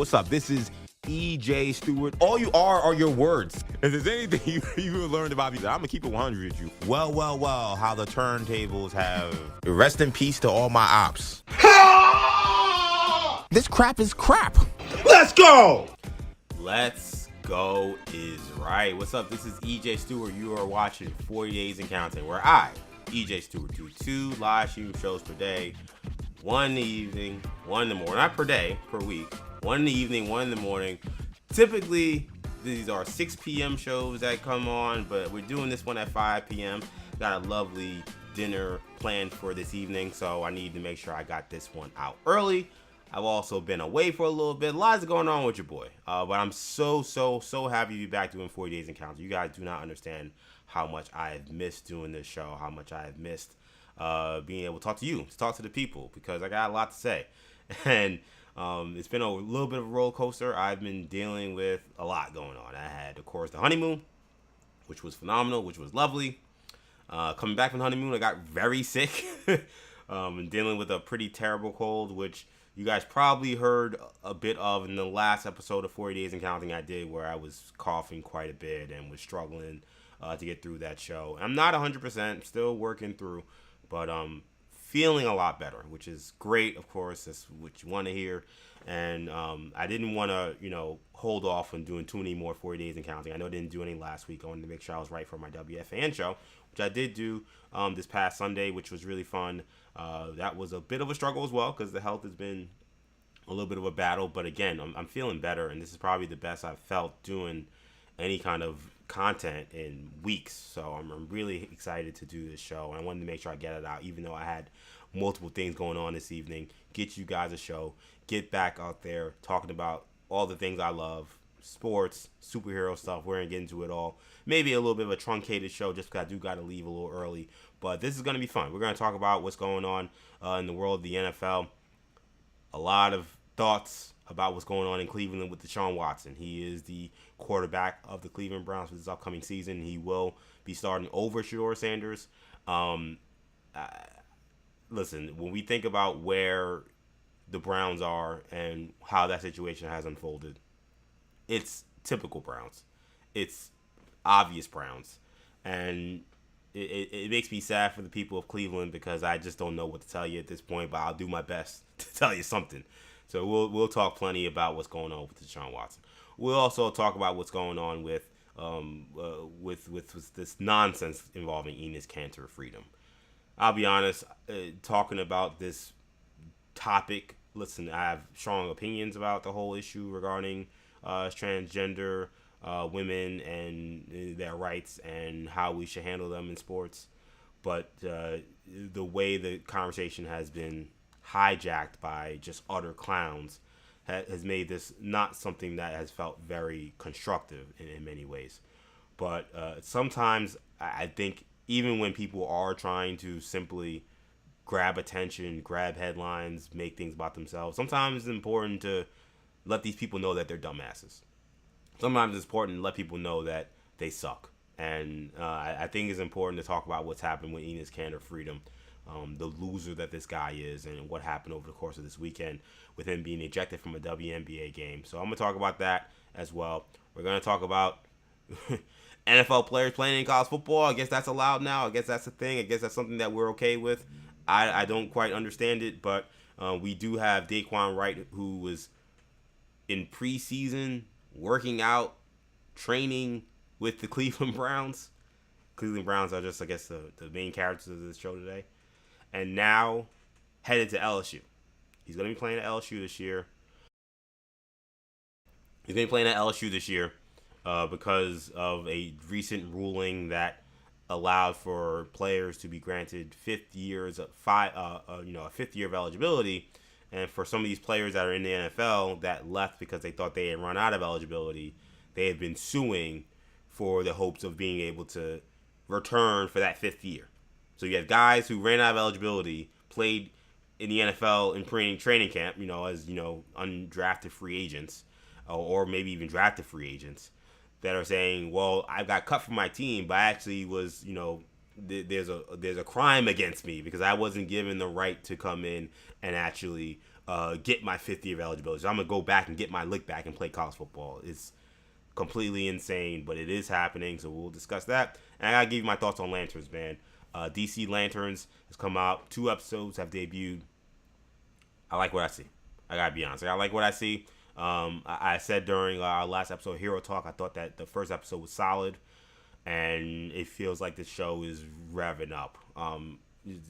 What's up? This is EJ Stewart. All you are your words. If there's anything you learned about me, I'm going to keep it 100 with you. Well, how the turntables have... Rest in peace to all my ops. This crap is crap. Let's go! Let's go is right. What's up? This is EJ Stewart. You are watching 40 Days and Counting, where I, EJ Stewart, do 2 live stream shows per day. 1 in the evening, 1 in the morning. Not per day, per week. 1 in the evening, 1 in the morning. Typically, these are 6 p.m. shows that come on, but we're doing this one at 5 p.m. Got a lovely dinner planned for this evening, so I need to make sure I got this one out early. I've also been away for a little bit. Lots going on with your boy. But I'm so happy to be back doing 40 Days Encounter. You guys do not understand how much I have missed doing this show, how much I have missed being able to talk to you, to talk to the people, because I got a lot to say. And it's been a little bit of a roller coaster. I've been dealing with a lot going on. I had, of course, the honeymoon, which was phenomenal, which was lovely. Coming back from the honeymoon, I got very sick and dealing with a pretty terrible cold, which you guys probably heard a bit of in the last episode of 40 Days and Counting I did, where I was coughing quite a bit and was struggling to get through that show. I'm not 100%, still working through, but feeling a lot better, which is great. Of course, that's what you want to hear. And I didn't want to, hold off on doing too many more 40 Days and Counting. I know I didn't do any last week. I wanted to make sure I was right for my WFAN show, which I did do this past Sunday, which was really fun. That was a bit of a struggle as well, because the health has been a little bit of a battle. But again, I'm feeling better, and this is probably the best I've felt doing any kind of content in weeks. So I'm really excited to do this show, and I wanted to make sure I get it out, even though I had multiple things going on this evening. Get you guys a show, get back out there talking about all the things I love, sports, superhero stuff. We're gonna get into it all. Maybe a little bit of a truncated show, just because I do gotta leave a little early, but this is gonna be fun. We're gonna talk about what's going on in the world of the NFL. A lot of thoughts about what's going on in Cleveland with Deshaun Watson. He is the quarterback of the Cleveland Browns for this upcoming season. He will be starting over Shedeur Sanders. Listen, when we think about where the Browns are and how that situation has unfolded, it's typical Browns. It's obvious Browns. And it makes me sad for the people of Cleveland, because I just don't know what to tell you at this point, but I'll do my best to tell you something. So we'll talk plenty about what's going on with Deshaun Watson. We'll also talk about what's going on with this nonsense involving Enes Kanter Freedom. I'll be honest, talking about this topic, listen, I have strong opinions about the whole issue regarding transgender women and their rights and how we should handle them in sports. But the way the conversation has been hijacked by just utter clowns has made this not something that has felt very constructive in many ways. But sometimes I think even when people are trying to simply grab attention, grab headlines, make things about themselves, sometimes it's important to let these people know that they're dumbasses. Sometimes it's important to let people know that they suck. And I think it's important to talk about what's happened with Enes Kanter Freedom, the loser that this guy is, and what happened over the course of this weekend with him being ejected from a WNBA game. So I'm going to talk about that as well. We're going to talk about NFL players playing in college football. I guess that's allowed now. I guess that's a thing. I guess that's something that we're okay with. I don't quite understand it, but we do have Dae'Quan Wright, who was in preseason working out, training with the Cleveland Browns. Cleveland Browns are just, I guess, the main characters of this show today. And now headed to LSU. He's going to be playing at LSU this year. Because of a recent ruling that allowed for players to be granted 5 years of a fifth year of eligibility. And for some of these players that are in the NFL that left because they thought they had run out of eligibility, they have been suing for the hopes of being able to return for that 5th year. So you have guys who ran out of eligibility, played in the NFL in training camp, as undrafted free agents, or maybe even drafted free agents, that are saying, well, I got cut from my team, but I actually was, there's a crime against me because I wasn't given the right to come in and actually get my 5th year of eligibility. So I'm going to go back and get my lick back and play college football. It's completely insane, but it is happening, so we'll discuss that. And I got to give you my thoughts on Lanterns, man. DC Lanterns has come out. 2 episodes have debuted. I like what I see. I got to be honest. I like what I see. I said during our last episode, Hero Talk, I thought that the first episode was solid, and it feels like the show is revving up.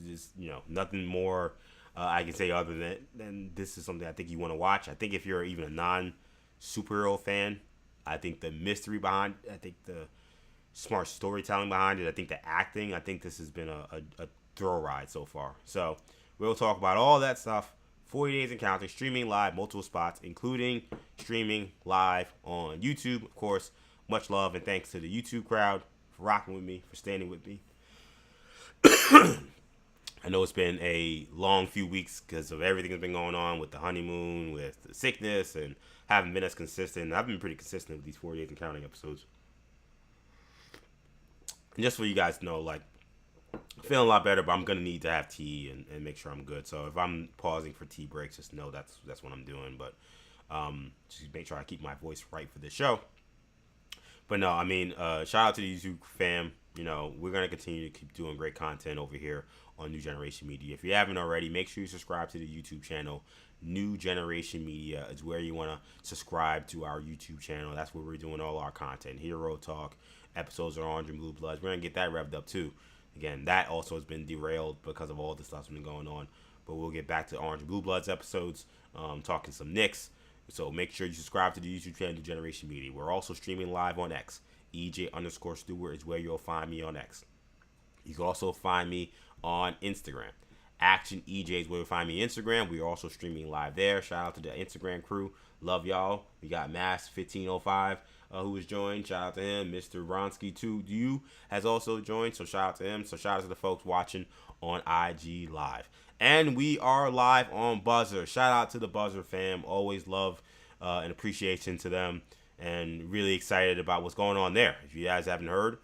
Just, nothing more I can say other than this is something I think you want to watch. I think if you're even a non-superhero fan, I think the mystery behind it, I think the smart storytelling behind it, I think the acting, I think this has been a thrill ride so far. So we'll talk about all that stuff. 40 Days and Counting, streaming live, multiple spots, including streaming live on YouTube. Of course, much love and thanks to the YouTube crowd for rocking with me, for standing with me. I know it's been a long few weeks because of everything that's been going on with the honeymoon, with the sickness, and haven't been as consistent. I've been pretty consistent with these 40 Days and Counting episodes. And just for you guys to know, like, I'm feeling a lot better, but I'm going to need to have tea and make sure I'm good. So if I'm pausing for tea breaks, just know that's what I'm doing. But just make sure I keep my voice right for this show. But no, I mean, shout out to the YouTube fam. We're going to continue to keep doing great content over here on New Generation Media. If you haven't already, make sure you subscribe to the YouTube channel. New Generation Media is where you want to subscribe to our YouTube channel. That's where we're doing all our content. Hero Talk, episodes of Orange and Blue Bloods. We're going to get that revved up too. Again, that also has been derailed because of all the stuff that's been going on. But we'll get back to Orange and Blue Bloods episodes, talking some Knicks. So make sure you subscribe to the YouTube channel, New Generation Media. We're also streaming live on X. EJ_Stewart is where you'll find me on X. You can also find me on Instagram. Action EJ is where you'll find me on Instagram. We are also streaming live there. Shout out to the Instagram crew. Love y'all. We got Mass1505 who has joined. Shout out to him. Mr. Ronsky 2U has also joined. So shout out to him. So shout out to the folks watching on IG Live. And we are live on Buzzer. Shout out to the Buzzer fam. Always love and appreciation to them. And really excited about what's going on there. If you guys haven't heard,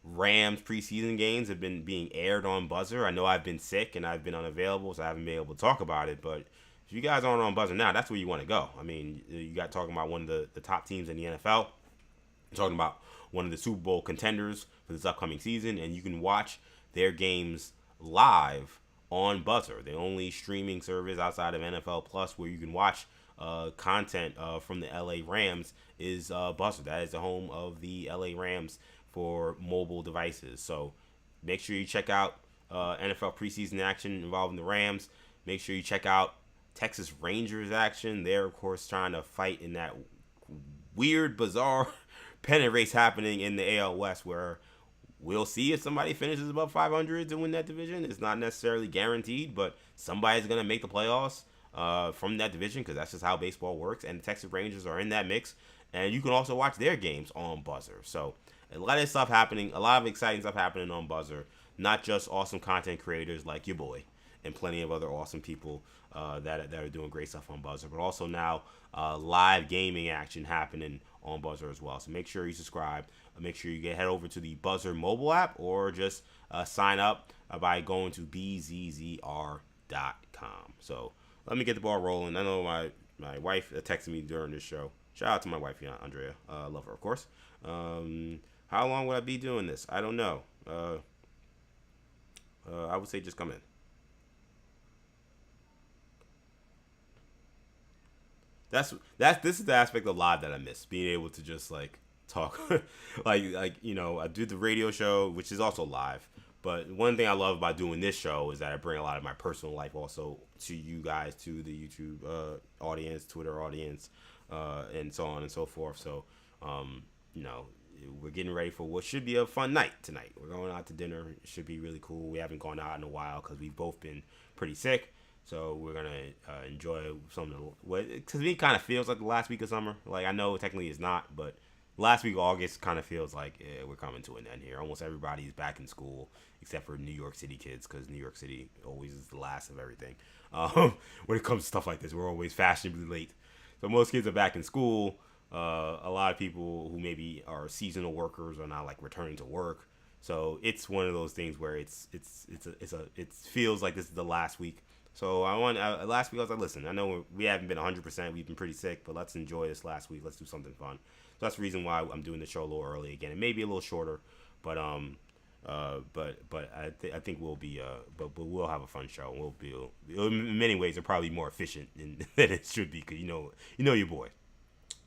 Rams preseason games have been being aired on Buzzer. I know I've been sick and I've been unavailable, so I haven't been able to talk about it. But if you guys aren't on Buzzer now, that's where you want to go. I mean, you got talking about one of the top teams in the NFL. You're talking about one of the Super Bowl contenders for this upcoming season, and you can watch their games live on Buzzer, the only streaming service outside of NFL Plus where you can watch content from the LA Rams is Buzzer. That is the home of the LA Rams for mobile devices. So make sure you check out NFL preseason action involving the Rams. Make sure you check out Texas Rangers action. They're, of course, trying to fight in that weird, bizarre pennant race happening in the AL West where we'll see if somebody finishes above 500 to win that division. It's not necessarily guaranteed, but somebody's going to make the playoffs from that division because that's just how baseball works. And the Texas Rangers are in that mix. And you can also watch their games on Buzzer. So a lot of stuff happening, a lot of exciting stuff happening on Buzzer. Not just awesome content creators like your boy and plenty of other awesome people that are doing great stuff on Buzzer, but also now live gaming action happening on Buzzer as well. So make sure you subscribe. Make sure you head over to the Buzzer mobile app or just sign up by going to bzzr.com. So let me get the ball rolling. I know my wife texted me during this show. Shout out to my wife, Andrea. Love her, of course. How long would I be doing this? I don't know. I would say just come in. This is the aspect of live that I miss, being able to just like talk, like I do the radio show, which is also live. But one thing I love about doing this show is that I bring a lot of my personal life also to you guys, to the YouTube audience, Twitter audience, and so on and so forth. So, we're getting ready for what should be a fun night tonight. We're going out to dinner. It should be really cool. We haven't gone out in a while because we've both been pretty sick. So we're going to enjoy some of the, because it kind of feels like the last week of summer. Like, I know technically it's not, but last week of August kind of feels like we're coming to an end here. Almost everybody's back in school except for New York City kids, because New York City always is the last of everything. When it comes to stuff like this, we're always fashionably late. So most kids are back in school. A lot of people who maybe are seasonal workers are now like returning to work. So it's one of those things where it feels like this is the last week So last week I was like, listen, I know we haven't been 100%. We've been pretty sick, but let's enjoy this last week. Let's do something fun. So that's the reason why I'm doing the show a little early again. It may be a little shorter, but I think we'll be but we'll have a fun show. We'll be in many ways, it'll probably be more efficient than it should be, because you know your boy.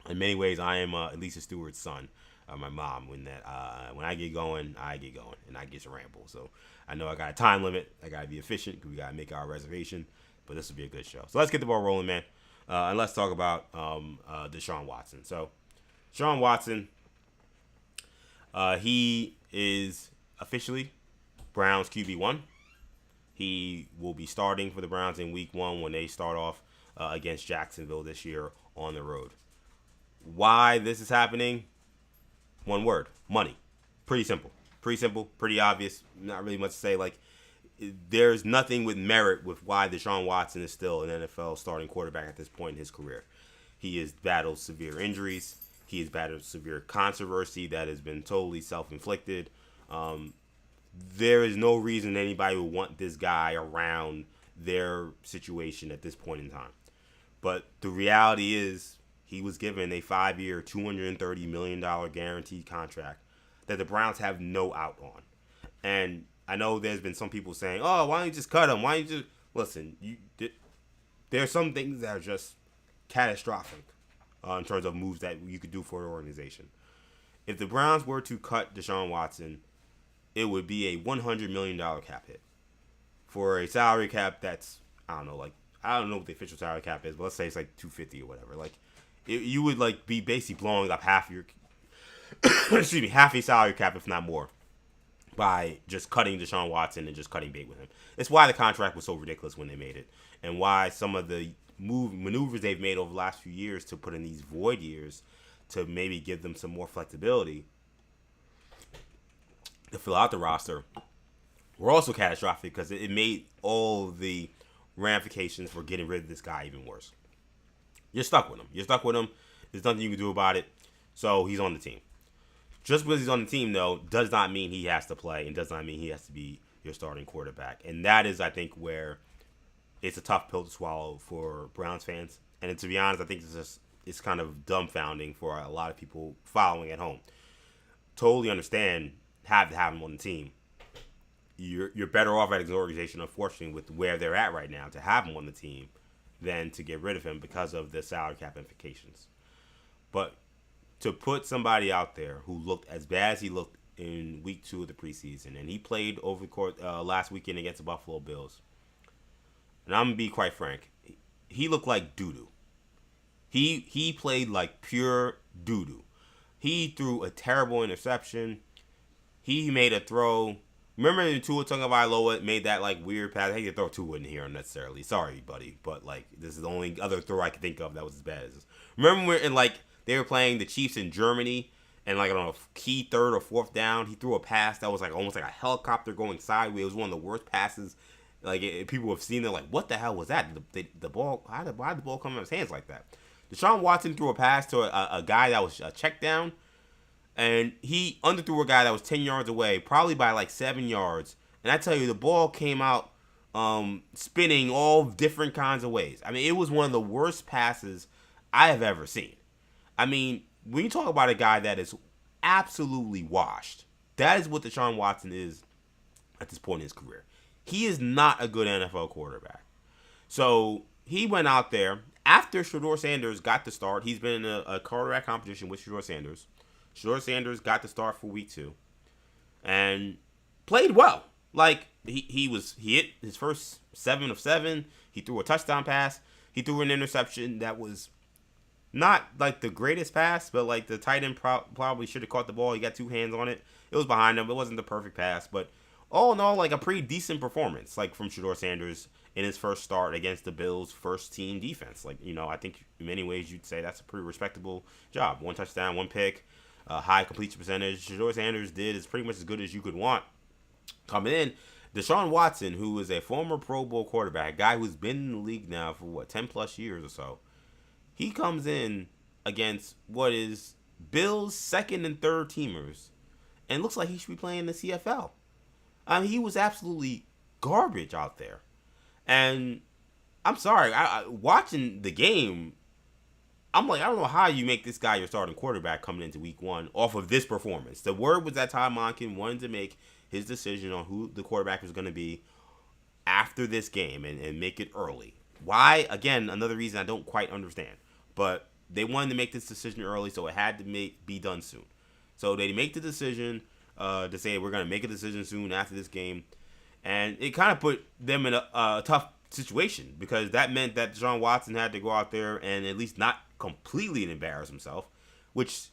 In many ways, I am Elisa Stewart's son. My mom, when I get going, and I get to ramble. So I know I got a time limit. I got to be efficient because we got to make our reservation. But this will be a good show. So let's get the ball rolling, man. And let's talk about Deshaun Watson. So Deshaun Watson, he is officially Browns QB1. He will be starting for the Browns in Week 1 when they start off against Jacksonville this year on the road. Why this is happening? One word: money. Pretty simple, pretty obvious. Not really much to say. Like, there's nothing with merit with why Deshaun Watson is still an NFL starting quarterback at this point in his career. He has battled severe injuries. He has battled severe controversy that has been totally self-inflicted. There is no reason anybody would want this guy around their situation at this point in time. But the reality is, he was given a 5-year, $230 million guaranteed contract that the Browns have no out on. And I know there's been some people saying, oh, why don't you just cut him? Why don't you just... Listen, there are some things that are just catastrophic in terms of moves that you could do for an organization. If the Browns were to cut Deshaun Watson, it would be a $100 million cap hit. For a salary cap that's, I don't know what the official salary cap is, but let's say it's like $250 or whatever. Like, you would like be basically blowing up half your half a salary cap, if not more, by just cutting Deshaun Watson and just cutting bait with him. It's why the contract was so ridiculous when they made it, and why some of the maneuvers they've made over the last few years to put in these void years to maybe give them some more flexibility to fill out the roster were also catastrophic, because it made all the ramifications for getting rid of this guy even worse. You're stuck with him. There's nothing you can do about it. So he's on the team. Just because he's on the team, though, does not mean he has to play, and does not mean he has to be your starting quarterback. And that is, I think, where it's a tough pill to swallow for Browns fans. And to be honest, I think it's kind of dumbfounding for a lot of people following at home. Totally understand have to have him on the team. You're better off as an organization, unfortunately, with where they're at right now, to have him on the team than to get rid of him because of the salary cap implications. But to put somebody out there who looked as bad as he looked in Week 2 of the preseason, and he played over the course last weekend against the Buffalo Bills, and I'm going to be quite frank, he looked like doo-doo. He played like pure doo-doo. He threw a terrible interception. He made a throw. Remember when Tua Tagovailoa made that like weird pass? I hate to throw Tua in here unnecessarily. Sorry, buddy, but like this is the only other throw I can think of that was as bad as this. Remember when they were playing the Chiefs in Germany, and like on a key 3rd or 4th down, he threw a pass that was like almost like a helicopter going sideways. It was one of the worst passes. Like people have seen it. Like, what the hell was that? The ball? Why did the ball come out of his hands like that? Deshaun Watson threw a pass to a guy that was a check down. And he underthrew a guy that was 10 yards away, probably by like 7 yards. And I tell you, the ball came out spinning all different kinds of ways. I mean, it was one of the worst passes I have ever seen. I mean, when you talk about a guy that is absolutely washed, that is what Deshaun Watson is at this point in his career. He is not a good NFL quarterback. So he went out there after Shedeur Sanders got the start. He's been in a quarterback competition with Shedeur Sanders. Shedeur Sanders got the start for Week 2 and played well. Like, he hit his first 7 of 7. He threw a touchdown pass. He threw an interception that was not like the greatest pass, but like the tight end probably should have caught the ball. He got 2 hands on it. It was behind him. It wasn't the perfect pass, but all in all, like a pretty decent performance, like from Shedeur Sanders in his first start against the Bills' first team defense. Like, I think in many ways you'd say that's a pretty respectable job. 1 touchdown, 1 pick. High completion percentage. Shedeur Sanders did is pretty much as good as you could want. Coming in, Deshaun Watson, who is a former Pro Bowl quarterback, a guy who's been in the league now for 10 plus years or so, he comes in against what is Bills' 2nd and 3rd teamers and looks like he should be playing the CFL. I mean, he was absolutely garbage out there. And I'm sorry. Watching the game, I'm like, I don't know how you make this guy your starting quarterback coming into week 1 off of this performance. The word was that Todd Monken wanted to make his decision on who the quarterback was going to be after this game and make it early. Why? Again, another reason I don't quite understand. But they wanted to make this decision early, so it had to be done soon. So they make the decision to say we're going to make a decision soon after this game. And it kind of put them in a tough situation because that meant that Deshaun Watson had to go out there and at least not completely embarrass himself, which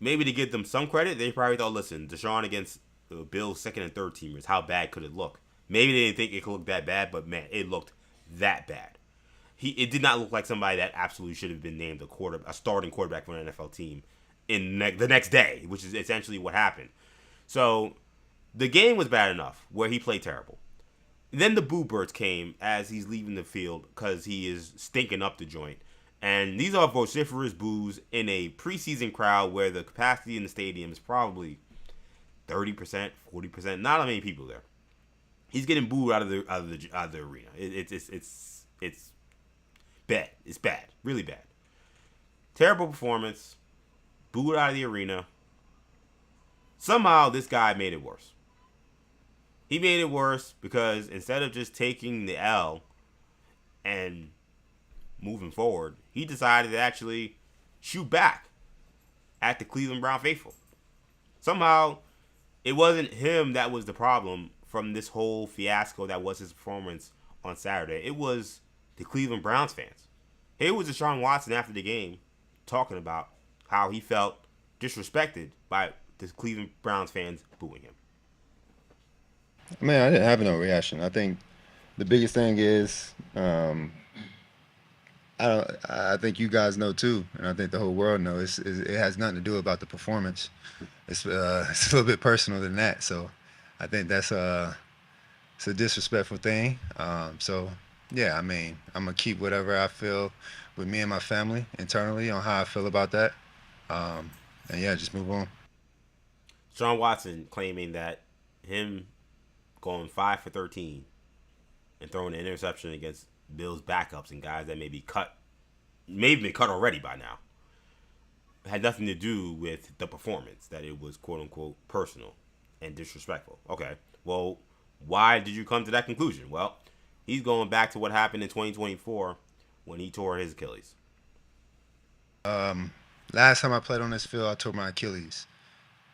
maybe to give them some credit, they probably thought, listen, Deshaun against Bill's second and third teamers, how bad could it look? Maybe they didn't think it could look that bad, but man, it looked that bad. It did not look like somebody that absolutely should have been named a starting quarterback for an NFL team in the next day, which is essentially what happened. So the game was bad enough where he played terrible. Then the boo birds came as he's leaving the field because he is stinking up the joint. And these are vociferous boos in a preseason crowd where the capacity in the stadium is probably 30%, 40%. Not that many people there. He's getting booed out of the arena. It's bad. It's bad. Really bad. Terrible performance. Booed out of the arena. Somehow this guy made it worse. He made it worse because instead of just taking the L and moving forward, he decided to actually shoot back at the Cleveland Brown faithful. Somehow, it wasn't him that was the problem from this whole fiasco that was his performance on Saturday. It was the Cleveland Browns fans. Here was Deshaun Watson after the game talking about how he felt disrespected by the Cleveland Browns fans booing him. Man, I didn't have no reaction. I think the biggest thing is, I think you guys know too, and I think the whole world knows. It has nothing to do about the performance. It's a little bit personal than that. So, I think it's a disrespectful thing. So yeah, I mean, I'm gonna keep whatever I feel with me and my family internally on how I feel about that. And yeah, just move on. Deshaun Watson claiming that him going 5 for 13 and throwing an interception against Bills backups and guys that may be cut, maybe been cut already by now, had nothing to do with the performance, that it was quote unquote personal and disrespectful. Okay, well, why did you come to that conclusion? Well, he's going back to what happened in 2024 when he tore his Achilles. Last time I played on this field, I tore my Achilles,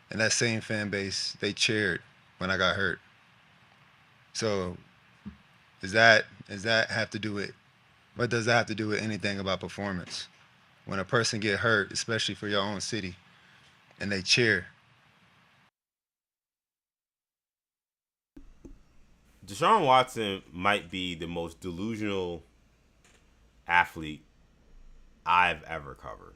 and that same fan base, they cheered when I got hurt. So does that have to do with, what does that have to do with anything about performance? When a person get hurt, especially for your own city, and they cheer. Deshaun Watson might be the most delusional athlete I've ever covered.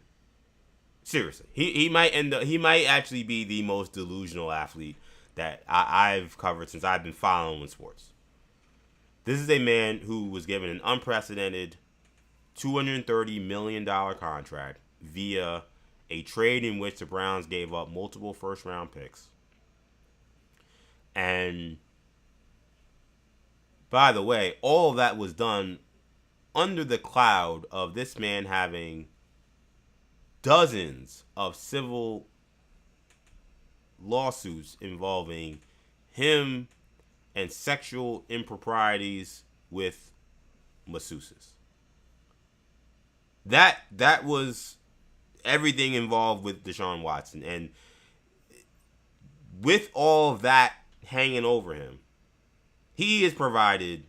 Seriously, he might end up, he might actually be the most delusional athlete that I've covered since I've been following sports. This is a man who was given an unprecedented $230 million contract via a trade in which the Browns gave up multiple first-round picks. And by the way, all of that was done under the cloud of this man having dozens of civil lawsuits involving him and sexual improprieties with masseuses. That was everything involved with Deshaun Watson. And with all of that hanging over him, he has provided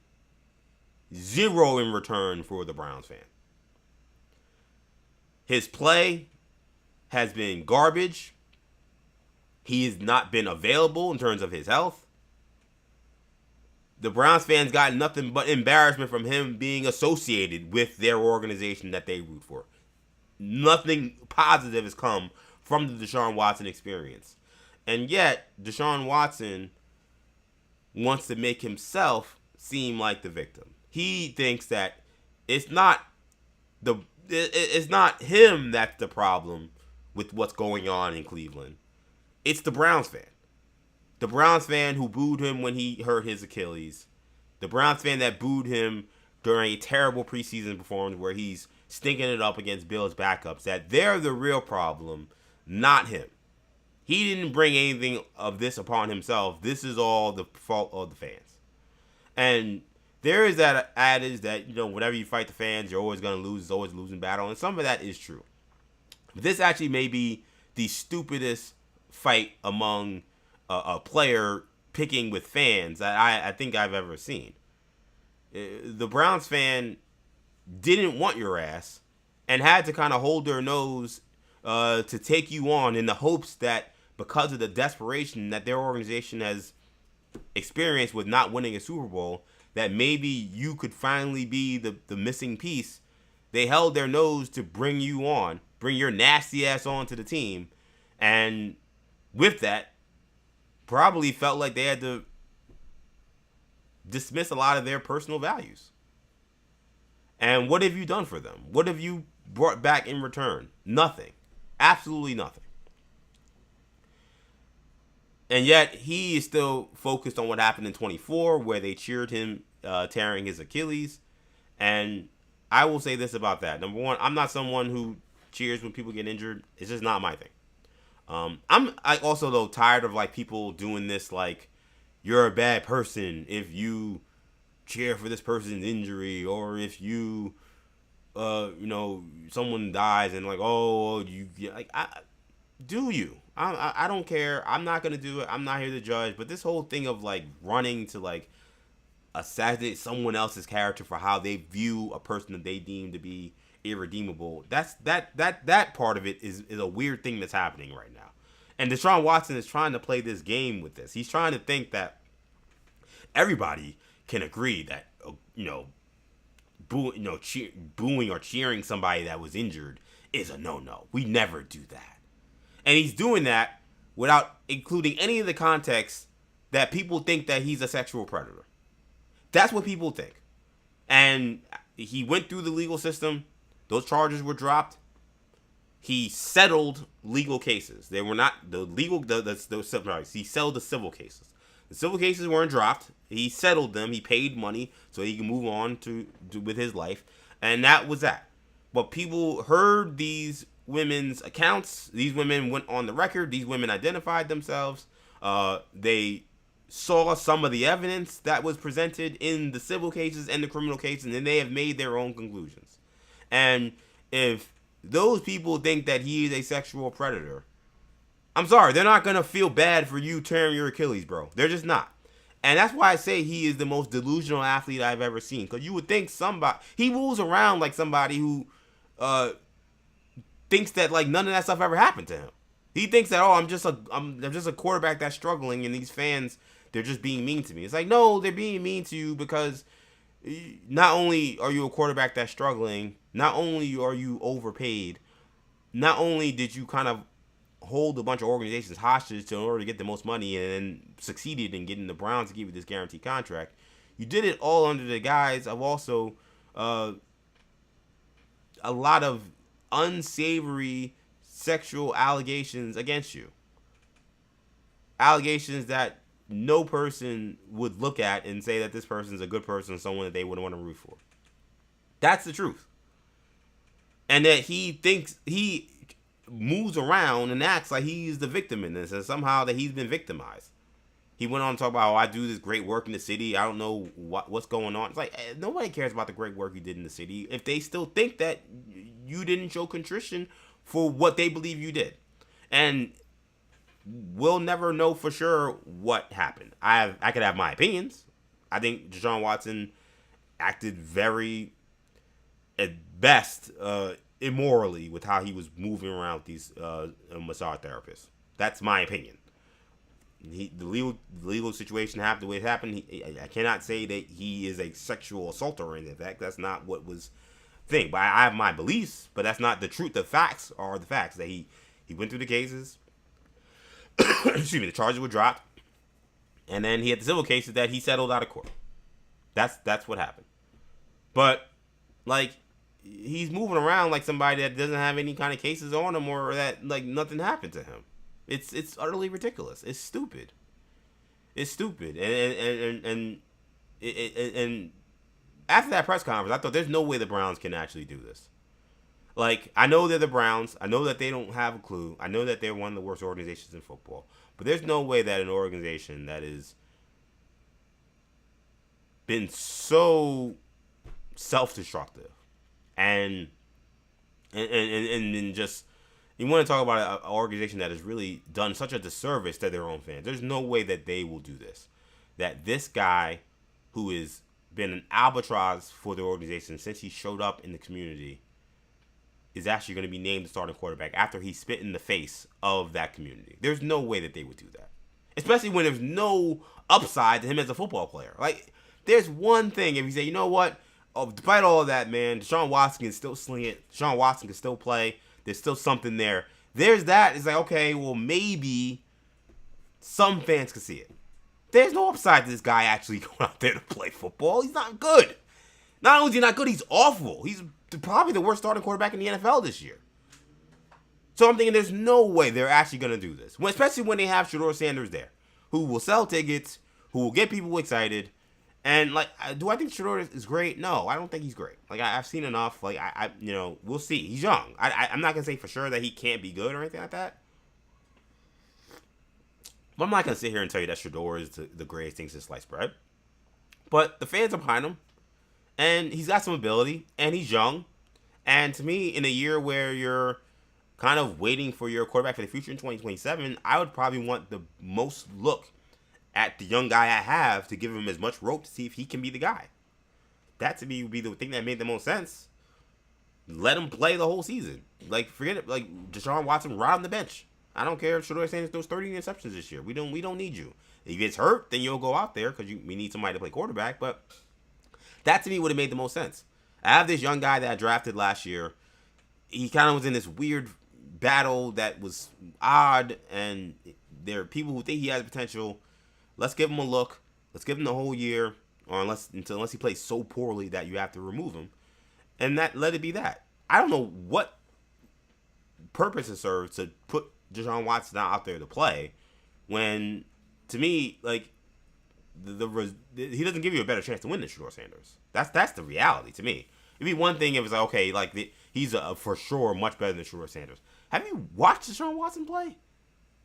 zero in return for the Browns fan. His play has been garbage. He has not been available in terms of his health. The Browns fans got nothing but embarrassment from him being associated with their organization that they root for. Nothing positive has come from the Deshaun Watson experience. And yet, Deshaun Watson wants to make himself seem like the victim. He thinks that it's not him that's the problem with what's going on in Cleveland. It's the Browns fan. The Browns fan who booed him when he hurt his Achilles. The Browns fan that booed him during a terrible preseason performance where he's stinking it up against Bills backups, that they're the real problem, not him. He didn't bring anything of this upon himself. This is all the fault of the fans. And there is that adage that, whenever you fight the fans, you're always going to lose. It's always a losing battle. And some of that is true. But this actually may be the stupidest fight among a player picking with fans that I think I've ever seen. The Browns fan didn't want your ass and had to kind of hold their nose to take you on in the hopes that because of the desperation that their organization has experienced with not winning a Super Bowl, that maybe you could finally be the missing piece. They held their nose to bring you on, bring your nasty ass on to the team, and with that, probably felt like they had to dismiss a lot of their personal values. And what have you done for them? What have you brought back in return? Nothing. Absolutely nothing. And yet, he is still focused on what happened in 24, where they cheered him tearing his Achilles. And I will say this about that. Number one, I'm not someone who cheers when people get injured. It's just not my thing. I'm also, though, tired of, people doing this, you're a bad person if you cheer for this person's injury, or if you, someone dies and, do you? I don't care. I'm not going to do it. I'm not here to judge. But this whole thing of, running to, assassinate someone else's character for how they view a person that they deem to be irredeemable, that part of it is a weird thing that's happening right now. And Deshaun Watson is trying to play this game with this. He's trying to think that everybody can agree that, booing or cheering somebody that was injured is a no-no. We never do that. And he's doing that without including any of the context that people think that he's a sexual predator. That's what people think. And he went through the legal system. Those charges were dropped. He settled legal cases. They were not the legal. He settled the civil cases. The civil cases weren't dropped. He settled them. He paid money so he can move on to with his life, and that was that. But people heard these women's accounts. These women went on the record. These women identified themselves. They saw some of the evidence that was presented in the civil cases and the criminal cases, and then they have made their own conclusions. And if those people think that he is a sexual predator, I'm sorry, they're not going to feel bad for you tearing your Achilles, bro. They're just not. And that's why I say he is the most delusional athlete I've ever seen. Because you would think he moves around like somebody who thinks that none of that stuff ever happened to him. He thinks that, I'm just a quarterback that's struggling, and these fans, they're just being mean to me. It's no, they're being mean to you because not only are you a quarterback that's struggling, not only are you overpaid, not only did you kind of hold a bunch of organizations hostage in order to get the most money and then succeeded in getting the Browns to give you this guaranteed contract, you did it all under the guise of also a lot of unsavory sexual allegations against you. Allegations that no person would look at and say that this person's a good person, someone that they wouldn't want to root for. That's the truth. And that he moves around and acts like he's the victim in this, and somehow that he's been victimized. He went on to talk about, I do this great work in the city. I don't know what's going on. It's nobody cares about the great work you did in the city if they still think that you didn't show contrition for what they believe you did. And we'll never know for sure what happened. I could have my opinions. I think Deshaun Watson acted very, at best, immorally with how he was moving around with these massage therapists. That's my opinion. The legal situation happened the way it happened. I cannot say that he is a sexual assaulter or anything. That's not what was thing. But I have my beliefs, but that's not the truth. The facts are the facts. That he went through the cases. Excuse me, the charges were dropped. And then he had the civil cases that he settled out of court. That's what happened. But, he's moving around like somebody that doesn't have any kind of cases on him, or that, nothing happened to him. It's utterly ridiculous. It's stupid. It's stupid. And after that press conference, I thought there's no way the Browns can actually do this. Like, I know they're the Browns. I know that they don't have a clue. I know that they're one of the worst organizations in football. But there's no way that an organization that has been so self-destructive and just, you want to talk about an organization that has really done such a disservice to their own fans. There's no way that they will do this. That this guy, who has been an albatross for the organization since he showed up in the community, is actually going to be named the starting quarterback after he spit in the face of that community. There's no way that they would do that. Especially when there's no upside to him as a football player. Like, there's one thing, if you say, you know what, despite all of that, man, Deshaun Watson can still sling it. Deshaun Watson can still play. There's still something there. There's that. It's like, okay, well, maybe some fans can see it. There's no upside to this guy actually going out there to play football. He's not good. Not only is he not good, he's awful. He's probably the worst starting quarterback in the NFL this year. So I'm thinking there's no way they're actually going to do this. Especially when they have Shedeur Sanders there, who will sell tickets, who will get people excited. And, like, do I think Shedeur is great? No, I don't think he's great. Like, I've seen enough. Like, we'll see. He's young. I'm not going to say for sure that he can't be good or anything like that. But I'm not going to sit here and tell you that Shedeur is the greatest thing since sliced bread. But the fans are behind him. And he's got some ability. And he's young. And to me, in a year where you're kind of waiting for your quarterback for the future in 2027, I would probably want the most look at the young guy I have to give him as much rope to see if he can be the guy. That to me would be the thing that made the most sense. Let him play the whole season. Like, forget it. Like, Deshaun Watson right on the bench. I don't care if Shedeur Sanders throws 30 interceptions this year. We don't need you. If he gets hurt, then you'll go out there because we need somebody to play quarterback. But that to me would have made the most sense. I have this young guy that I drafted last year. He kind of was in this weird battle that was odd, and there are people who think he has potential. Let's give him a look. Let's give him the whole year, or unless he plays so poorly that you have to remove him, and let it be that. I don't know what purpose it serves to put Deshaun Watson out there to play when, to me, like, he doesn't give you a better chance to win than Shedeur Sanders. That's the reality to me. It'd be one thing if it's like, okay, like, he's for sure much better than Shedeur Sanders. Have you watched Deshaun Watson play?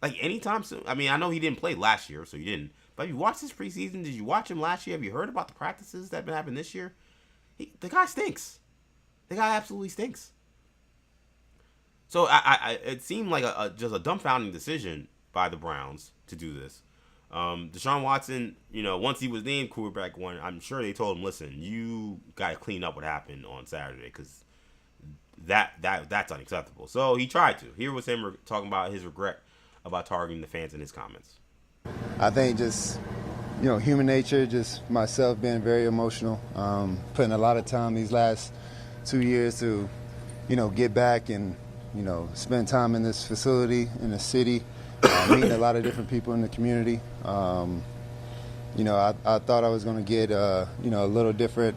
Like, anytime soon? I mean, I know he didn't play last year, so you didn't. But have you watched his preseason? Did you watch him last year? Have you heard about the practices that have been happening this year? The guy stinks. The guy absolutely stinks. So it seemed like just a dumbfounding decision by the Browns to do this. Deshaun Watson, once he was named quarterback one, I'm sure they told him, listen, you got to clean up what happened on Saturday because that's unacceptable. So he tried to. Here was him talking about his regret about targeting the fans in his comments. I think just, human nature, just myself being very emotional, putting a lot of time these last 2 years to, get back and, spend time in this facility, in the city, meeting a lot of different people in the community. I thought I was going to get, a little different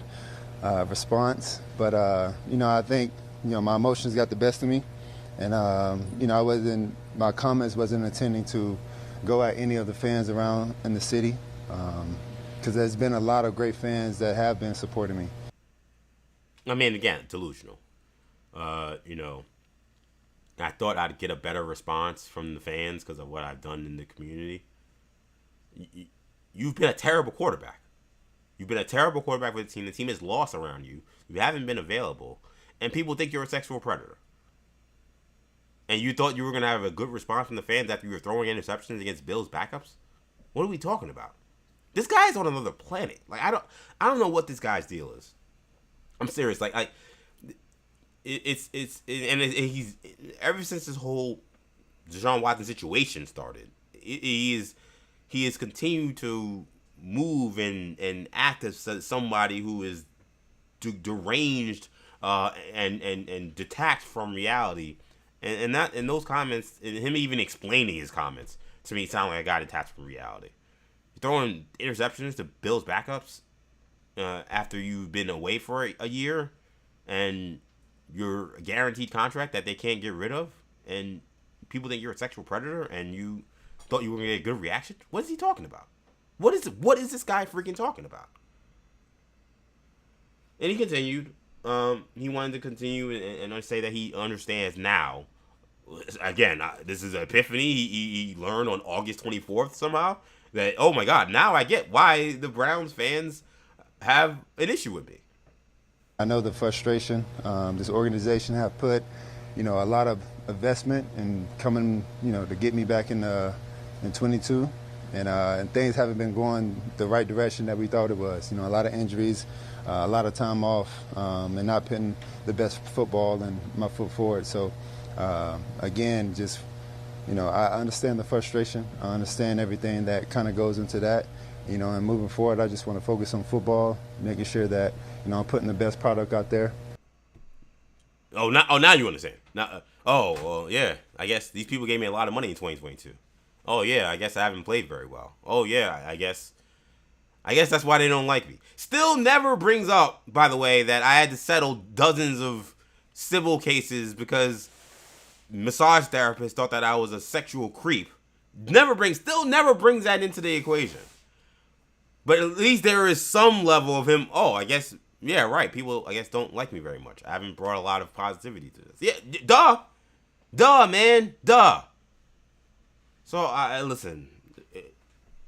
response, but, I think, my emotions got the best of me, and, my comments wasn't intending to go at any of the fans around in the city, because there's been a lot of great fans that have been supporting me. I mean, again, delusional. I thought I'd get a better response from the fans because of what I've done in the community. You've been a terrible quarterback. You've been a terrible quarterback for the team. The team has lost around you. You haven't been available. And people think you're a sexual predator. And you thought you were going to have a good response from the fans after you were throwing interceptions against Bills backups? What are we talking about? This guy is on another planet. Like, I don't know what this guy's deal is. I'm serious. He's ever since this whole Deshaun Watson situation started, he has continued to move and act as somebody who is deranged and detached from reality. And those comments, and him even explaining his comments, to me sound like a guy detached from reality. You're throwing interceptions to Bills backups after you've been away for a year, and you're a guaranteed contract that they can't get rid of, and people think you're a sexual predator, and you thought you were going to get a good reaction? What is he talking about? What is this guy freaking talking about? And he continued. He wanted to continue and say that he understands now. Again, this is an epiphany he learned on August 24th somehow. That, oh my God, now I get why the Browns fans have an issue with me. I know the frustration this organization have put, a lot of investment in coming, to get me back in 22, and things haven't been going the right direction that we thought it was. A lot of injuries, a lot of time off, and not putting the best football and my foot forward. So, again, just I understand the frustration. I understand everything that kind of goes into that. And moving forward, I just want to focus on football, making sure that I'm putting the best product out there. Now you understand. Now, well, yeah. I guess these people gave me a lot of money in 2022. Oh yeah, I guess I haven't played very well. Oh yeah, I guess that's why they don't like me. Still never brings up, by the way, that I had to settle dozens of civil cases because massage therapists thought that I was a sexual creep. Still never brings that into the equation. But at least there is some level of him. Oh, I guess, yeah, right. People, I guess, don't like me very much. I haven't brought a lot of positivity to this. Yeah, duh, man, duh. So I listen.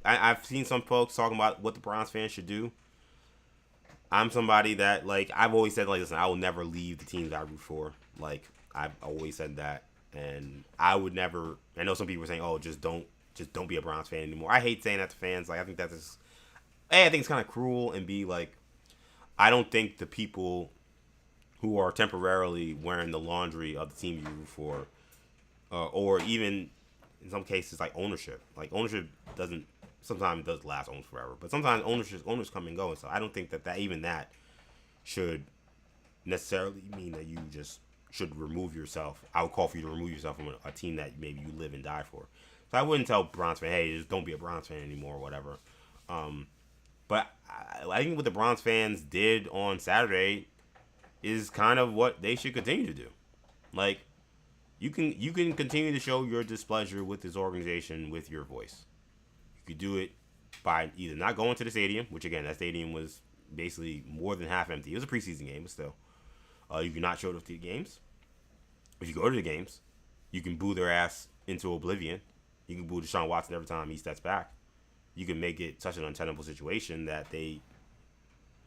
I've seen some folks talking about what the Browns fans should do. I'm somebody that, like, I've always said, like, listen, I will never leave the teams I root for. Like, I've always said that, and I would never. I know some people are saying, oh, just don't be a Browns fan anymore. I hate saying that to fans. Like, I think that's I think it's kind of cruel, and B, like, I don't think the people who are temporarily wearing the laundry of the team you root for, or even in some cases like ownership sometimes does last almost forever, but sometimes owners come and go, and so I don't think that should necessarily mean that you just should remove yourself. I would call for you to remove yourself from a team that maybe you live and die for. So I wouldn't tell Browns fan, hey, just don't be a Browns fan anymore or whatever. But I think what the Browns fans did on Saturday is kind of what they should continue to do. Like, you can continue to show your displeasure with this organization with your voice. You could do it by either not going to the stadium, which again, that stadium was basically more than half empty. It was a preseason game, but still. You can not show up to the games. If you go to the games, you can boo their ass into oblivion. You can boo Deshaun Watson every time he steps back. You can make it such an untenable situation that they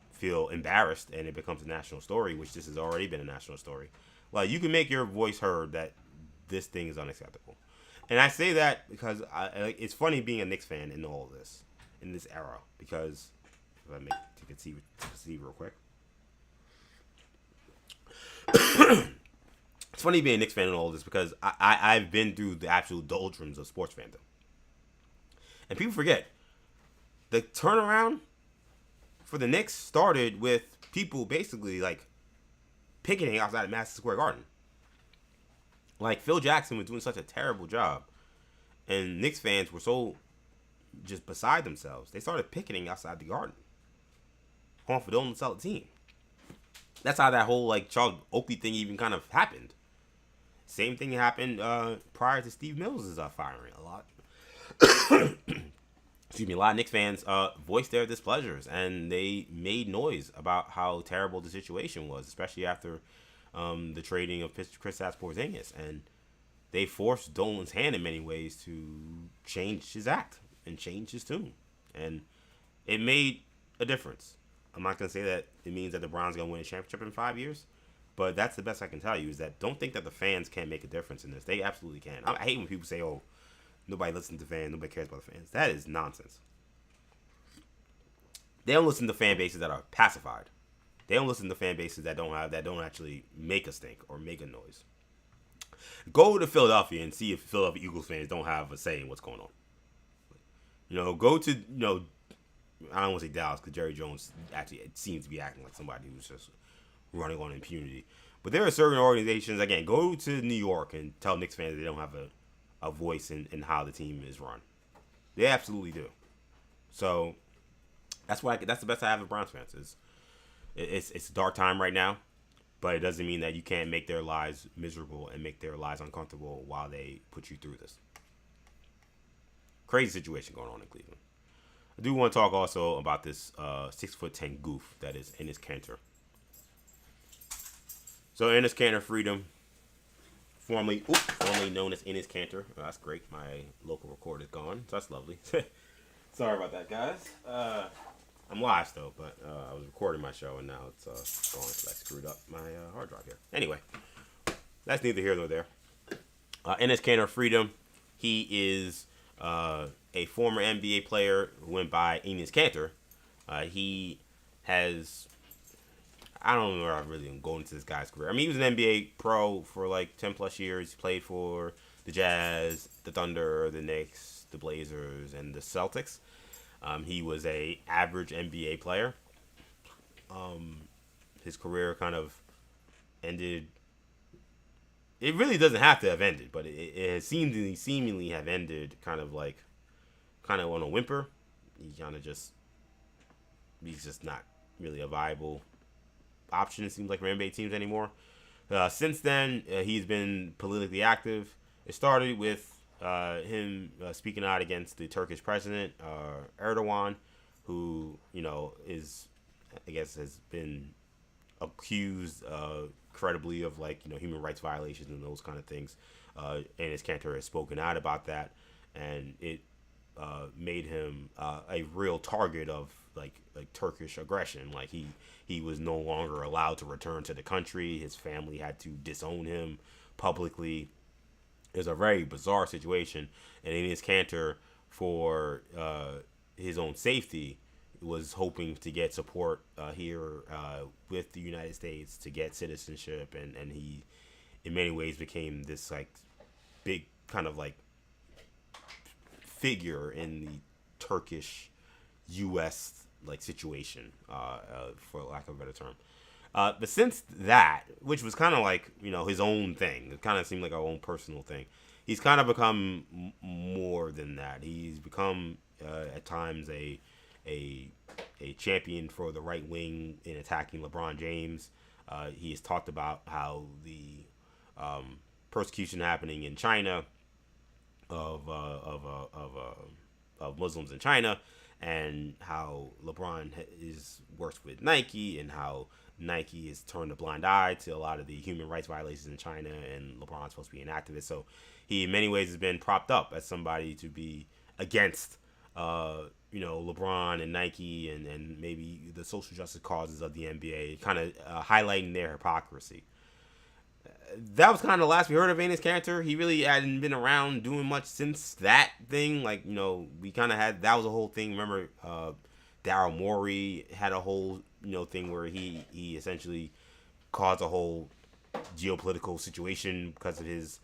feel embarrassed and it becomes a national story, which this has already been a national story. Like, you can make your voice heard that this thing is unacceptable. And I say that because it's funny being a Knicks fan in all of this, in this era, because let me take a see real quick. It's funny being a Knicks fan in all of this because I've been through the actual doldrums of sports fandom. And people forget, the turnaround for the Knicks started with people basically, like, picketing outside of Madison Square Garden. Like, Phil Jackson was doing such a terrible job, and Knicks fans were so just beside themselves. They started picketing outside the Garden, calling for them to sell the team. That's how that whole, like, Charles Oakley thing even kind of happened. Same thing happened prior to Steve Mills' firing. A lot of Knicks fans voiced their displeasures, and they made noise about how terrible the situation was, especially after the trading of Kristaps Porzingis, and they forced Dolan's hand in many ways to change his act and change his tune, and it made a difference. I'm not gonna say that it means that the Browns are gonna win a championship in 5 years, but that's the best I can tell you, is that don't think that the fans can't make a difference in this. They absolutely can. I hate when people say, "Oh, nobody listens to fans, nobody cares about the fans." That is nonsense. They don't listen to fan bases that are pacified. They don't listen to fan bases that don't actually make a stink or make a noise. Go to Philadelphia and see if Philadelphia Eagles fans don't have a say in what's going on. Go to, I don't want to say Dallas, because Jerry Jones actually seems to be acting like somebody who's just running on impunity. But there are certain organizations, again, go to New York and tell Knicks fans they don't have a voice in how the team is run. They absolutely do. So that's the best I have of Browns fans. It's a dark time right now, but it doesn't mean that you can't make their lives miserable and make their lives uncomfortable while they put you through this. Crazy situation going on in Cleveland. I do want to talk also about this 6'10" goof that is Enes Kanter So Enes Kanter Freedom, formerly known as Enes Kanter. Oh, that's great. My local record is gone. So that's lovely. Sorry about that, guys. I'm live still, but I was recording my show and now it's gone because I screwed up my hard drive here. Anyway, that's neither here nor there. Enes Kanter Freedom. He is a former NBA player who went by Enes Kanter. He has, I don't know where I really am going into this guy's career. I mean, he was an NBA pro for like 10 plus years. He played for the Jazz, the Thunder, the Knicks, the Blazers, and the Celtics. He was a average NBA player. His career kind of ended. It really doesn't have to have ended, but it has seemingly have ended kind of on a whimper. He's just not really a viable option, it seems like, for NBA teams anymore. Since then, he's been politically active. It started with him speaking out against the Turkish president, Erdogan, who, has been accused credibly of human rights violations and those kind of things. Enes Kanter has spoken out about that, and it made him a real target of like Turkish aggression. Like he was no longer allowed to return to the country. His family had to disown him publicly. It was a very bizarre situation, and Enes Kanter, for his own safety, was hoping to get support here with the United States to get citizenship, and he in many ways became this big kind of figure in the Turkish U.S. situation, for lack of a better term. But since that, which was kind of his own thing, it kind of seemed like our own personal thing, he's kind of become more than that. He's become at times a champion for the right wing in attacking LeBron James. He has talked about how the persecution happening in China of Muslims in China, and how LeBron works with Nike, and how Nike has turned a blind eye to a lot of the human rights violations in China, and LeBron's supposed to be an activist. So he, in many ways, has been propped up as somebody to be against LeBron and Nike and maybe the social justice causes of the NBA, kind of highlighting their hypocrisy. That was kind of the last we heard of Enes Kanter. He really hadn't been around doing much since that thing. We kind of had, that was a whole thing. Remember, Daryl Morey had a whole, thing where he essentially caused a whole geopolitical situation because of his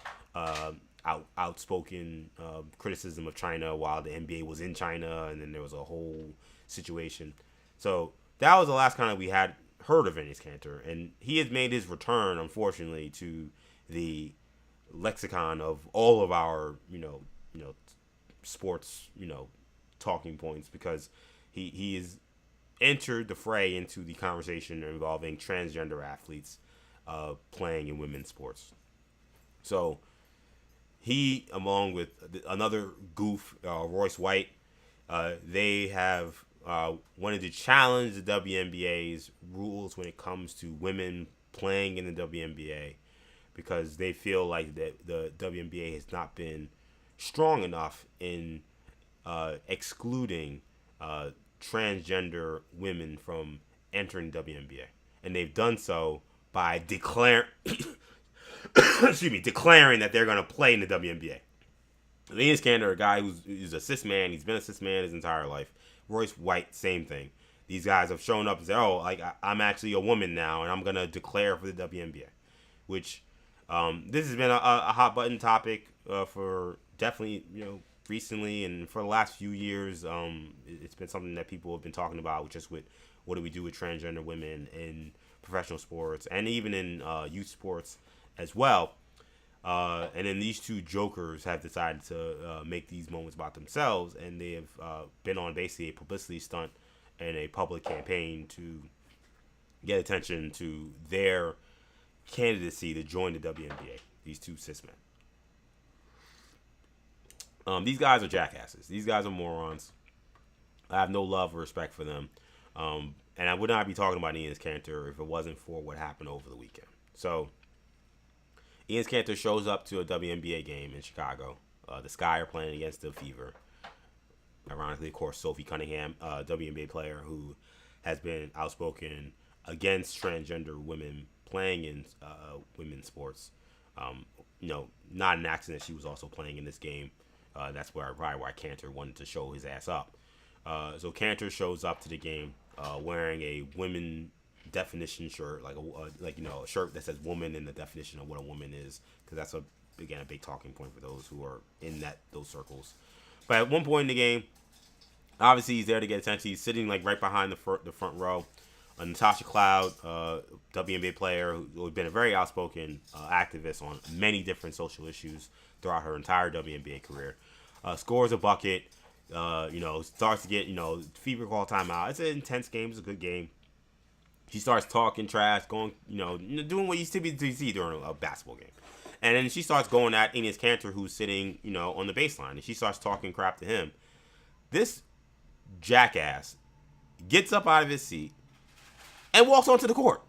outspoken criticism of China while the NBA was in China, and then there was a whole situation. So that was the last kind of we had heard of Enes Kanter, and he has made his return, unfortunately, to the lexicon of all of our sports talking points, because he has entered the fray into the conversation involving transgender athletes playing in women's sports. So he, along with another goof, Royce White, they have wanted to challenge the WNBA's rules when it comes to women playing in the WNBA, because they feel like that the WNBA has not been strong enough in excluding transgender women from entering the WNBA, and they've done so by declaring that they're going to play in the WNBA. Enes Kanter, a guy who's a cis man, he's been a cis man his entire life. Royce White, same thing. These guys have shown up and said, I'm actually a woman now, and I'm going to declare for the WNBA. Which, this has been a hot button topic for definitely, recently, and for the last few years. It's been something that people have been talking about, just with what do we do with transgender women in professional sports, and even in youth sports as well. And then these two jokers have decided to make these moments about themselves, and they have been on basically a publicity stunt and a public campaign to get attention to their candidacy to join the WNBA. These two cis men. These guys are jackasses. These guys are morons. I have no love or respect for them. And I would not be talking about Enes Kanter if it wasn't for what happened over the weekend. So Enes Kanter shows up to a WNBA game in Chicago. The Sky are playing against the Fever. Ironically, of course, Sophie Cunningham, WNBA player who has been outspoken against transgender women playing in women's sports. Not an accident she was also playing in this game. That's why Kanter wanted to show his ass up. So Kanter shows up to the game wearing a women definition shirt, a shirt that says "woman" in the definition of what a woman is, because that's a big talking point for those who are in those circles. But at one point in the game, obviously he's there to get attention. He's sitting right behind the front row. Natasha Cloud, WNBA player who's been a very outspoken activist on many different social issues throughout her entire WNBA career, scores a bucket. Starts to get Fever call timeout. It's an intense game. It's a good game. She starts talking trash, doing what you typically see during a basketball game. And then she starts going at Enes Kanter, who's sitting, on the baseline. And she starts talking crap to him. This jackass gets up out of his seat and walks onto the court.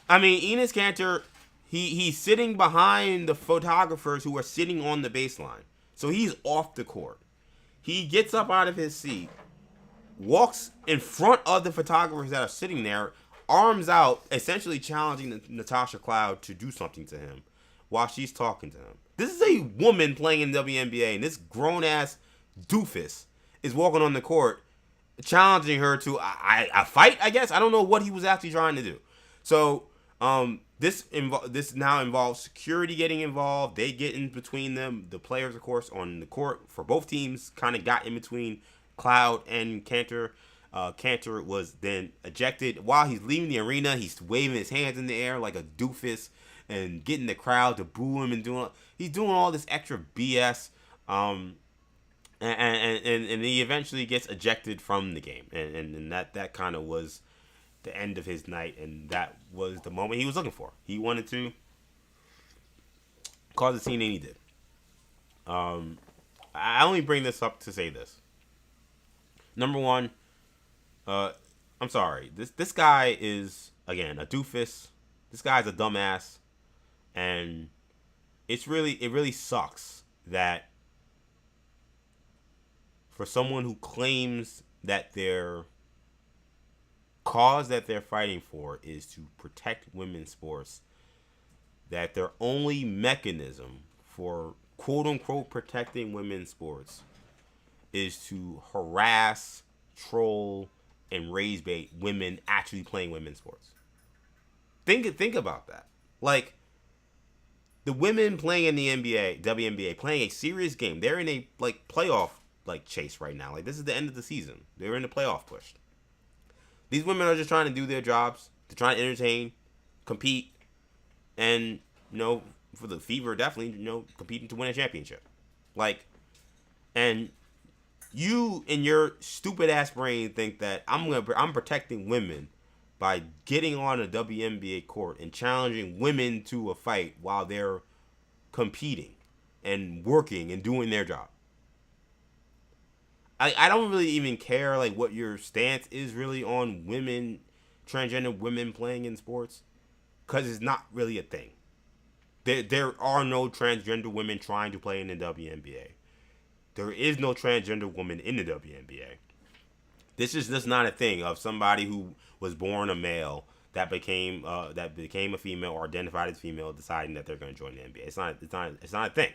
I mean, Enes Kanter, he's sitting behind the photographers who are sitting on the baseline. So he's off the court. He gets up out of his seat, walks in front of the photographers that are sitting there, arms out, essentially challenging Natasha Cloud to do something to him while she's talking to him. This is a woman playing in the WNBA, and this grown-ass doofus is walking on the court challenging her to a fight, I guess. I don't know what he was actually trying to do. So this now involves security getting involved. They get in between them. The players, of course, on the court for both teams kind of got in between Cloud and Kanter. Kanter was then ejected. While he's leaving the arena, he's waving his hands in the air like a doofus and getting the crowd to boo him and he's doing all this extra BS. And he eventually gets ejected from the game. And that kind of was the end of his night, and that was the moment he was looking for. He wanted to cause a scene, and he did. I only bring this up to say this. Number one, I'm sorry. This guy is, again, a doofus. This guy's a dumbass, and it really sucks that for someone who claims that their cause that they're fighting for is to protect women's sports, that their only mechanism for quote-unquote protecting women's sports is to harass, troll, and raise bait women actually playing women's sports. Think about that. Like, the women playing in the NBA, WNBA, playing a serious game. They're in a playoff chase right now. Like, this is the end of the season. They're in the playoff push. These women are just trying to do their jobs. They're trying to entertain, compete, and, for the Fever, definitely, competing to win a championship. And you in your stupid ass brain think that I'm protecting women by getting on a WNBA court and challenging women to a fight while they're competing and working and doing their job. I don't really even care what your stance is really on transgender women playing in sports, because it's not really a thing. There are no transgender women trying to play in the WNBA. There is no transgender woman in the WNBA. This is just not a thing of somebody who was born a male that became a female or identified as female deciding that they're going to join the NBA. It's not a thing.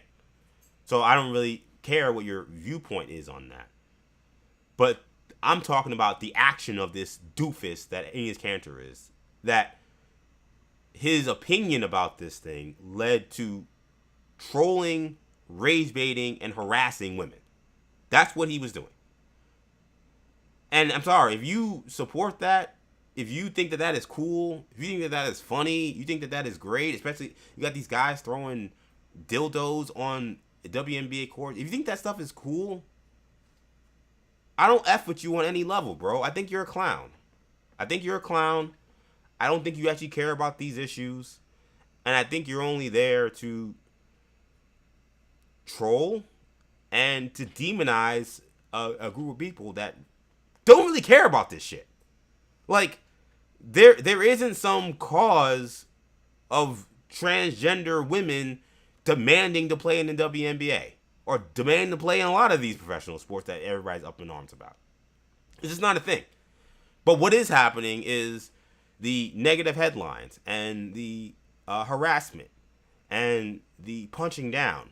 So I don't really care what your viewpoint is on that. But I'm talking about the action of this doofus that Enes Kanter is. That his opinion about this thing led to trolling, rage baiting, and harassing women. That's what he was doing. And I'm sorry, if you support that, if you think that is cool, if you think that is funny, you think that is great, especially you got these guys throwing dildos on the WNBA court. If you think that stuff is cool, I don't F with you on any level, bro. I think you're a clown. I don't think you actually care about these issues. And I think you're only there to troll and to demonize a group of people that don't really care about this shit. There isn't some cause of transgender women demanding to play in the WNBA or demanding to play in a lot of these professional sports that everybody's up in arms about. It's just not a thing. But what is happening is the negative headlines and the harassment and the punching down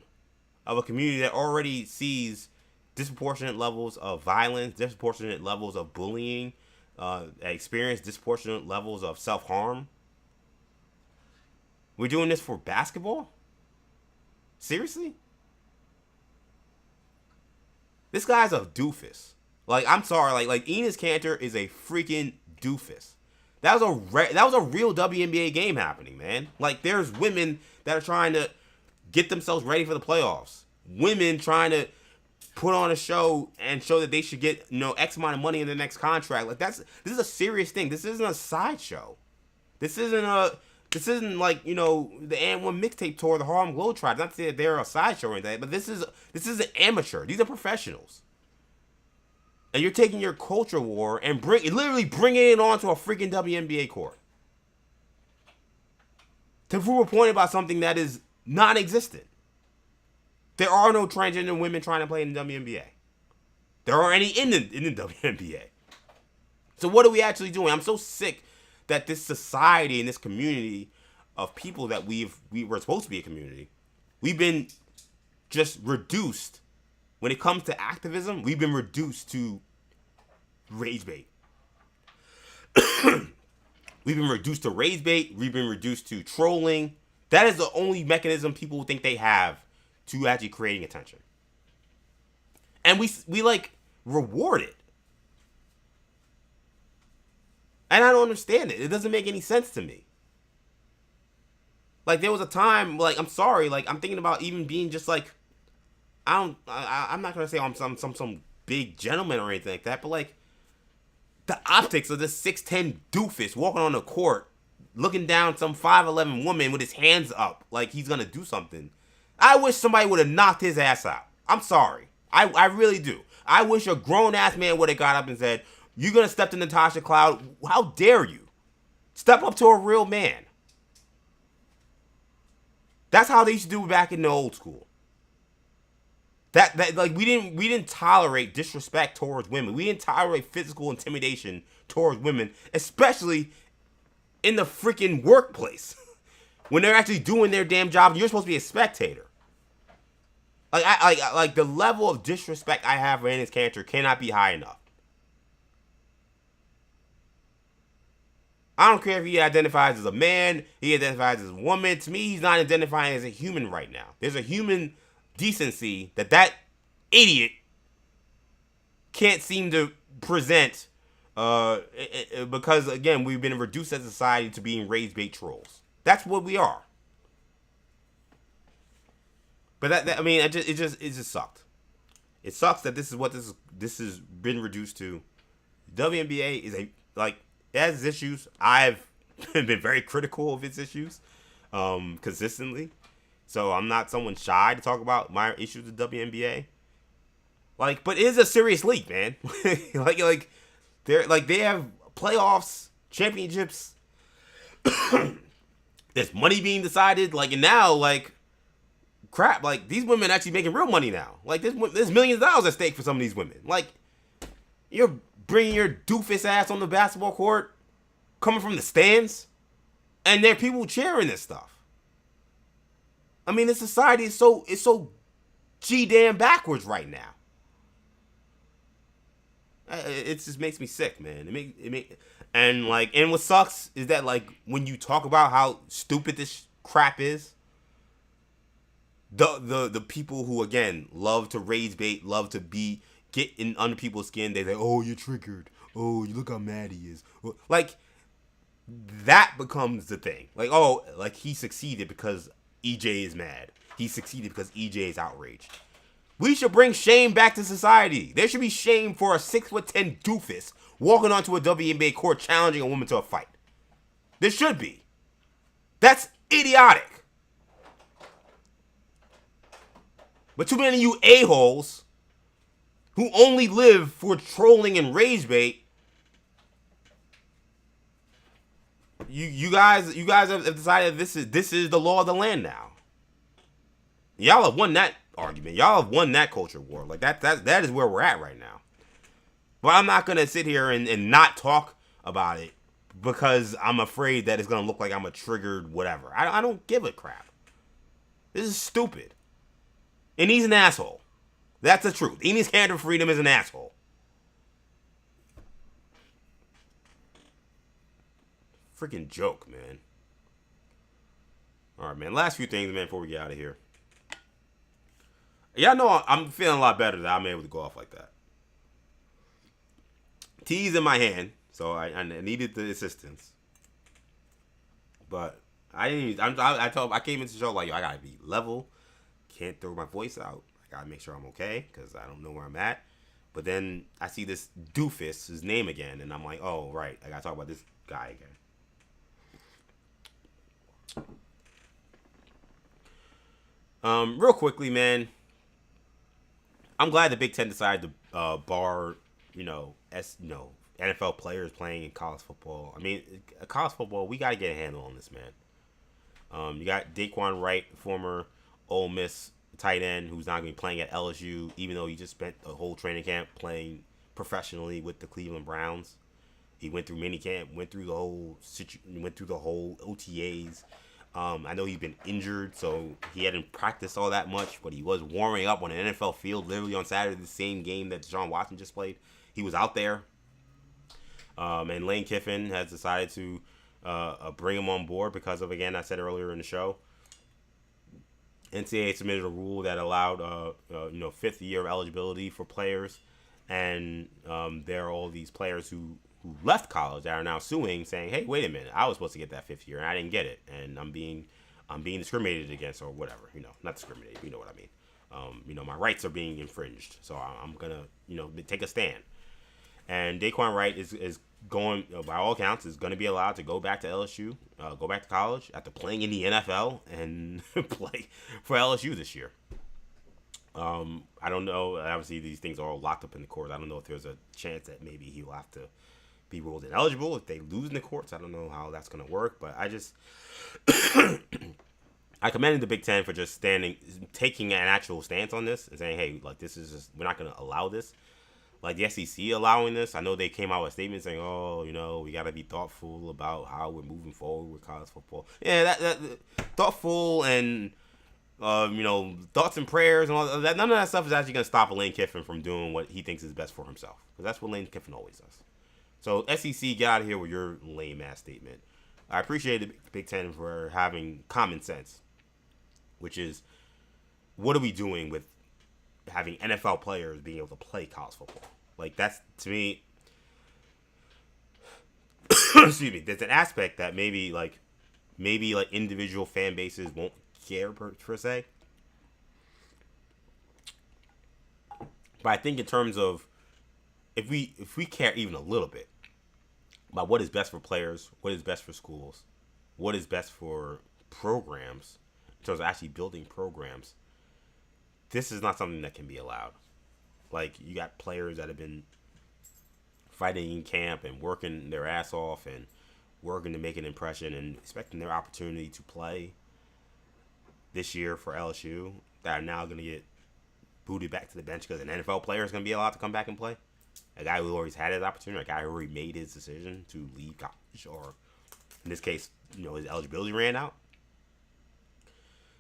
of a community that already sees disproportionate levels of violence, disproportionate levels of bullying, experience disproportionate levels of self-harm. We're doing this for basketball? Seriously? This guy's a doofus. Like, I'm sorry, like Enes Kanter is a freaking doofus. That was a real WNBA game happening, man. Like, there's women that are trying to get themselves ready for the playoffs. Women trying to put on a show and show that they should get, X amount of money in the next contract. Like, this is a serious thing. This isn't a sideshow. This isn't like, the And1 mixtape tour, the Harlem Globetrotters. Not to say that they're a sideshow or anything, but this is an amateur. These are professionals. And you're taking your culture war and literally bringing it onto a freaking WNBA court to prove a point about something that is non-existent. There are no transgender women trying to play in the WNBA. There aren't any in the WNBA. So what are we actually doing? I'm so sick that this society and this community of people that we were supposed to be a community, we've been just reduced. When it comes to activism, we've been reduced to rage bait. We've been reduced to rage bait. We've been reduced to trolling. That is the only mechanism people think they have to actually creating attention. And we like reward it. And I don't understand it. It doesn't make any sense to me. Like, there was a time, like, I'm sorry, like, I'm thinking about even being just like, I'm not gonna say I'm some big gentleman or anything like that, but like the optics of this 6'10" doofus walking on the court, looking down some 5'11" woman with his hands up like he's gonna do something. I wish somebody would have knocked his ass out. I'm sorry. I really do. I wish a grown ass man would have got up and said, "You're gonna step to Natasha Cloud. How dare you? Step up to a real man." That's how they used to do it back in the old school. That like we didn't tolerate disrespect towards women. We didn't tolerate physical intimidation towards women, especially in the freaking workplace when they're actually doing their damn job. And you're supposed to be a spectator. Like the level of disrespect I have for Enes Kanter cannot be high enough. I don't care if he identifies as a man, he identifies as a woman. To me, he's not identifying as a human right now. There's a human decency that idiot can't seem to present because, again, we've been reduced as a society to being rage bait trolls. That's what we are. But it just sucked. It sucks that this is what this has been reduced to. WNBA is it has issues. I've been very critical of its issues consistently. So I'm not someone shy to talk about my issues with WNBA. But it is a serious league, man. they have playoffs, championships. There's money being decided. And now, crap. These women actually making real money now. There's millions of dollars at stake for some of these women. You're bringing your doofus ass on the basketball court, coming from the stands, and there are people cheering this stuff. I mean, this society is so damn backwards right now. It just makes me sick, man. And what sucks is that when you talk about how stupid this crap is, the people who again love to rage bait, love to get in under people's skin, they say, "Oh, you're triggered. Oh, you look how mad he is." That becomes the thing. He succeeded because EJ is mad. He succeeded because EJ is outraged. We should bring shame back to society. There should be shame for a 6'10" doofus walking onto a WNBA court challenging a woman to a fight. There should be. That's idiotic. But too many of you a-holes who only live for trolling and rage bait, you guys have decided this is the law of the land now. Y'all have won that argument. Y'all have won that culture war. Like that is where we're at right now. But I'm not gonna sit here and not talk about it because I'm afraid that it's gonna look like I'm a triggered whatever. I don't give a crap. This is stupid. And he's an asshole. That's the truth. Enes Kanter Freedom is an asshole. Freaking joke, man. All right, man. Last few things, man, before we get out of here. Y'all know I'm feeling a lot better that I'm able to go off like that. Tea's in my hand, so I needed the assistance. But I came into the show like, yo, I gotta be level. Can't throw my voice out. I gotta make sure I'm okay because I don't know where I'm at. But then I see this doofus, his name again, and I'm like, oh right, I gotta talk about this guy again. Real quickly, man. I'm glad the Big Ten decided to bar, NFL players playing in college football. I mean, college football, we got to get a handle on this, man. You got Dae'Quan Wright, former Ole Miss tight end, who's not going to be playing at LSU, even though he just spent the whole training camp playing professionally with the Cleveland Browns. He went through minicamp, went through the whole OTAs. I know he's been injured, so he hadn't practiced all that much, but he was warming up on an NFL field literally on Saturday, the same game that Deshaun Watson just played. He was out there. And Lane Kiffin has decided to bring him on board because of, again, I said earlier in the show, NCAA submitted a rule that allowed, fifth year eligibility for players. And there are all these players who left college that are now suing, saying, hey, wait a minute, I was supposed to get that fifth year and I didn't get it. And I'm being discriminated against or whatever, not discriminated, you know what I mean. My rights are being infringed. So I'm going to, take a stand. And Dae'Quan Wright is going, by all accounts, is going to be allowed to go back to LSU, go back to college after playing in the NFL and play for LSU this year. I don't know. Obviously, these things are all locked up in the courts. I don't know if there's a chance that maybe he'll have to be ruled ineligible if they lose in the courts. I don't know how that's going to work, but I just I commended the Big Ten for just taking an actual stance on this and saying, hey, like this is just, we're not going to allow this. Like the SEC allowing this, I know they came out with a statement saying, oh, we got to be thoughtful about how we're moving forward with college football. Yeah, that thoughtful and thoughts and prayers and all that. None of that stuff is actually going to stop Lane Kiffin from doing what he thinks is best for himself, because that's what Lane Kiffin always does. So SEC, get out of here with your lame ass statement. I appreciate the Big Ten for having common sense, which is, what are we doing with having NFL players being able to play college football? Like, that's, to me, excuse me, there's an aspect that maybe individual fan bases won't care per se. But I think in terms of, if we care even a little bit about what is best for players, what is best for schools, what is best for programs, in terms of actually building programs, this is not something that can be allowed. Like, you got players that have been fighting in camp and working their ass off and working to make an impression and expecting their opportunity to play this year for LSU, that are now going to get booted back to the bench because an NFL player is going to be allowed to come back and play. A guy who always had his opportunity, a guy who already made his decision to leave college, or in this case, his eligibility ran out.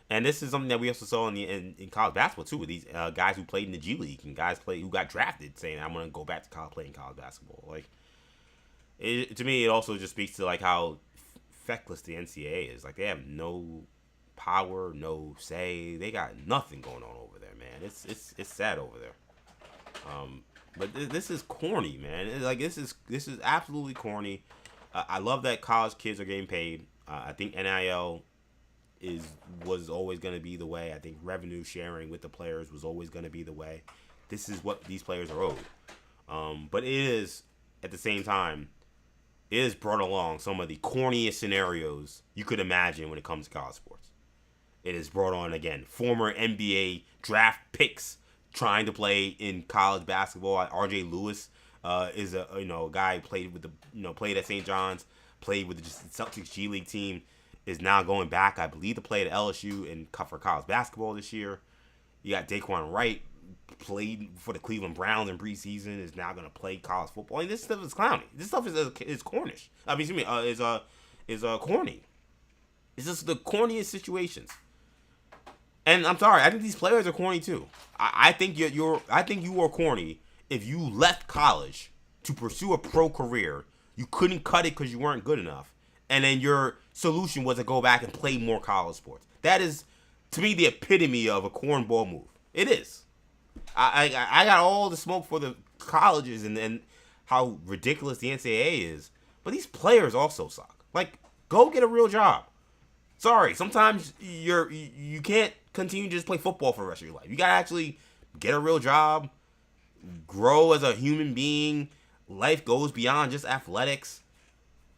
And this is something that we also saw in college basketball too, with these guys who played in the G League and guys who got drafted saying, I'm going to go back to playing college basketball. Like, to me, it also just speaks to like how feckless the NCAA is. Like, they have no power, no say. They got nothing going on over there, man. It's sad over there. But this is corny, man. This is absolutely corny. I love that college kids are getting paid. I think NIL was always going to be the way. I think revenue sharing with the players was always going to be the way. This is what these players are owed. But it is, at the same time, it has brought along some of the corniest scenarios you could imagine when it comes to college sports. It has brought on, again, former NBA draft picks trying to play in college basketball. RJ Lewis is a guy who played with played at St. John's, played with the Celtics G League team, is now going back, I believe, to play at LSU and for college basketball this year. You got Dae'Quan Wright, played for the Cleveland Browns in preseason, is now going to play college football. And this stuff is clowny. This stuff is cornish. I mean, excuse me, is corny. It's just the corniest situations. And I'm sorry, I think these players are corny too. I think I think you are corny if you left college to pursue a pro career. You couldn't cut it because you weren't good enough, and then your solution was to go back and play more college sports. That is, to me, the epitome of a cornball move. It is. I got all the smoke for the colleges and how ridiculous the NCAA is, but these players also suck. Like, go get a real job. Sorry, sometimes you can't continue to just play football for the rest of your life. You gotta actually get a real job, grow as a human being. Life goes beyond just athletics.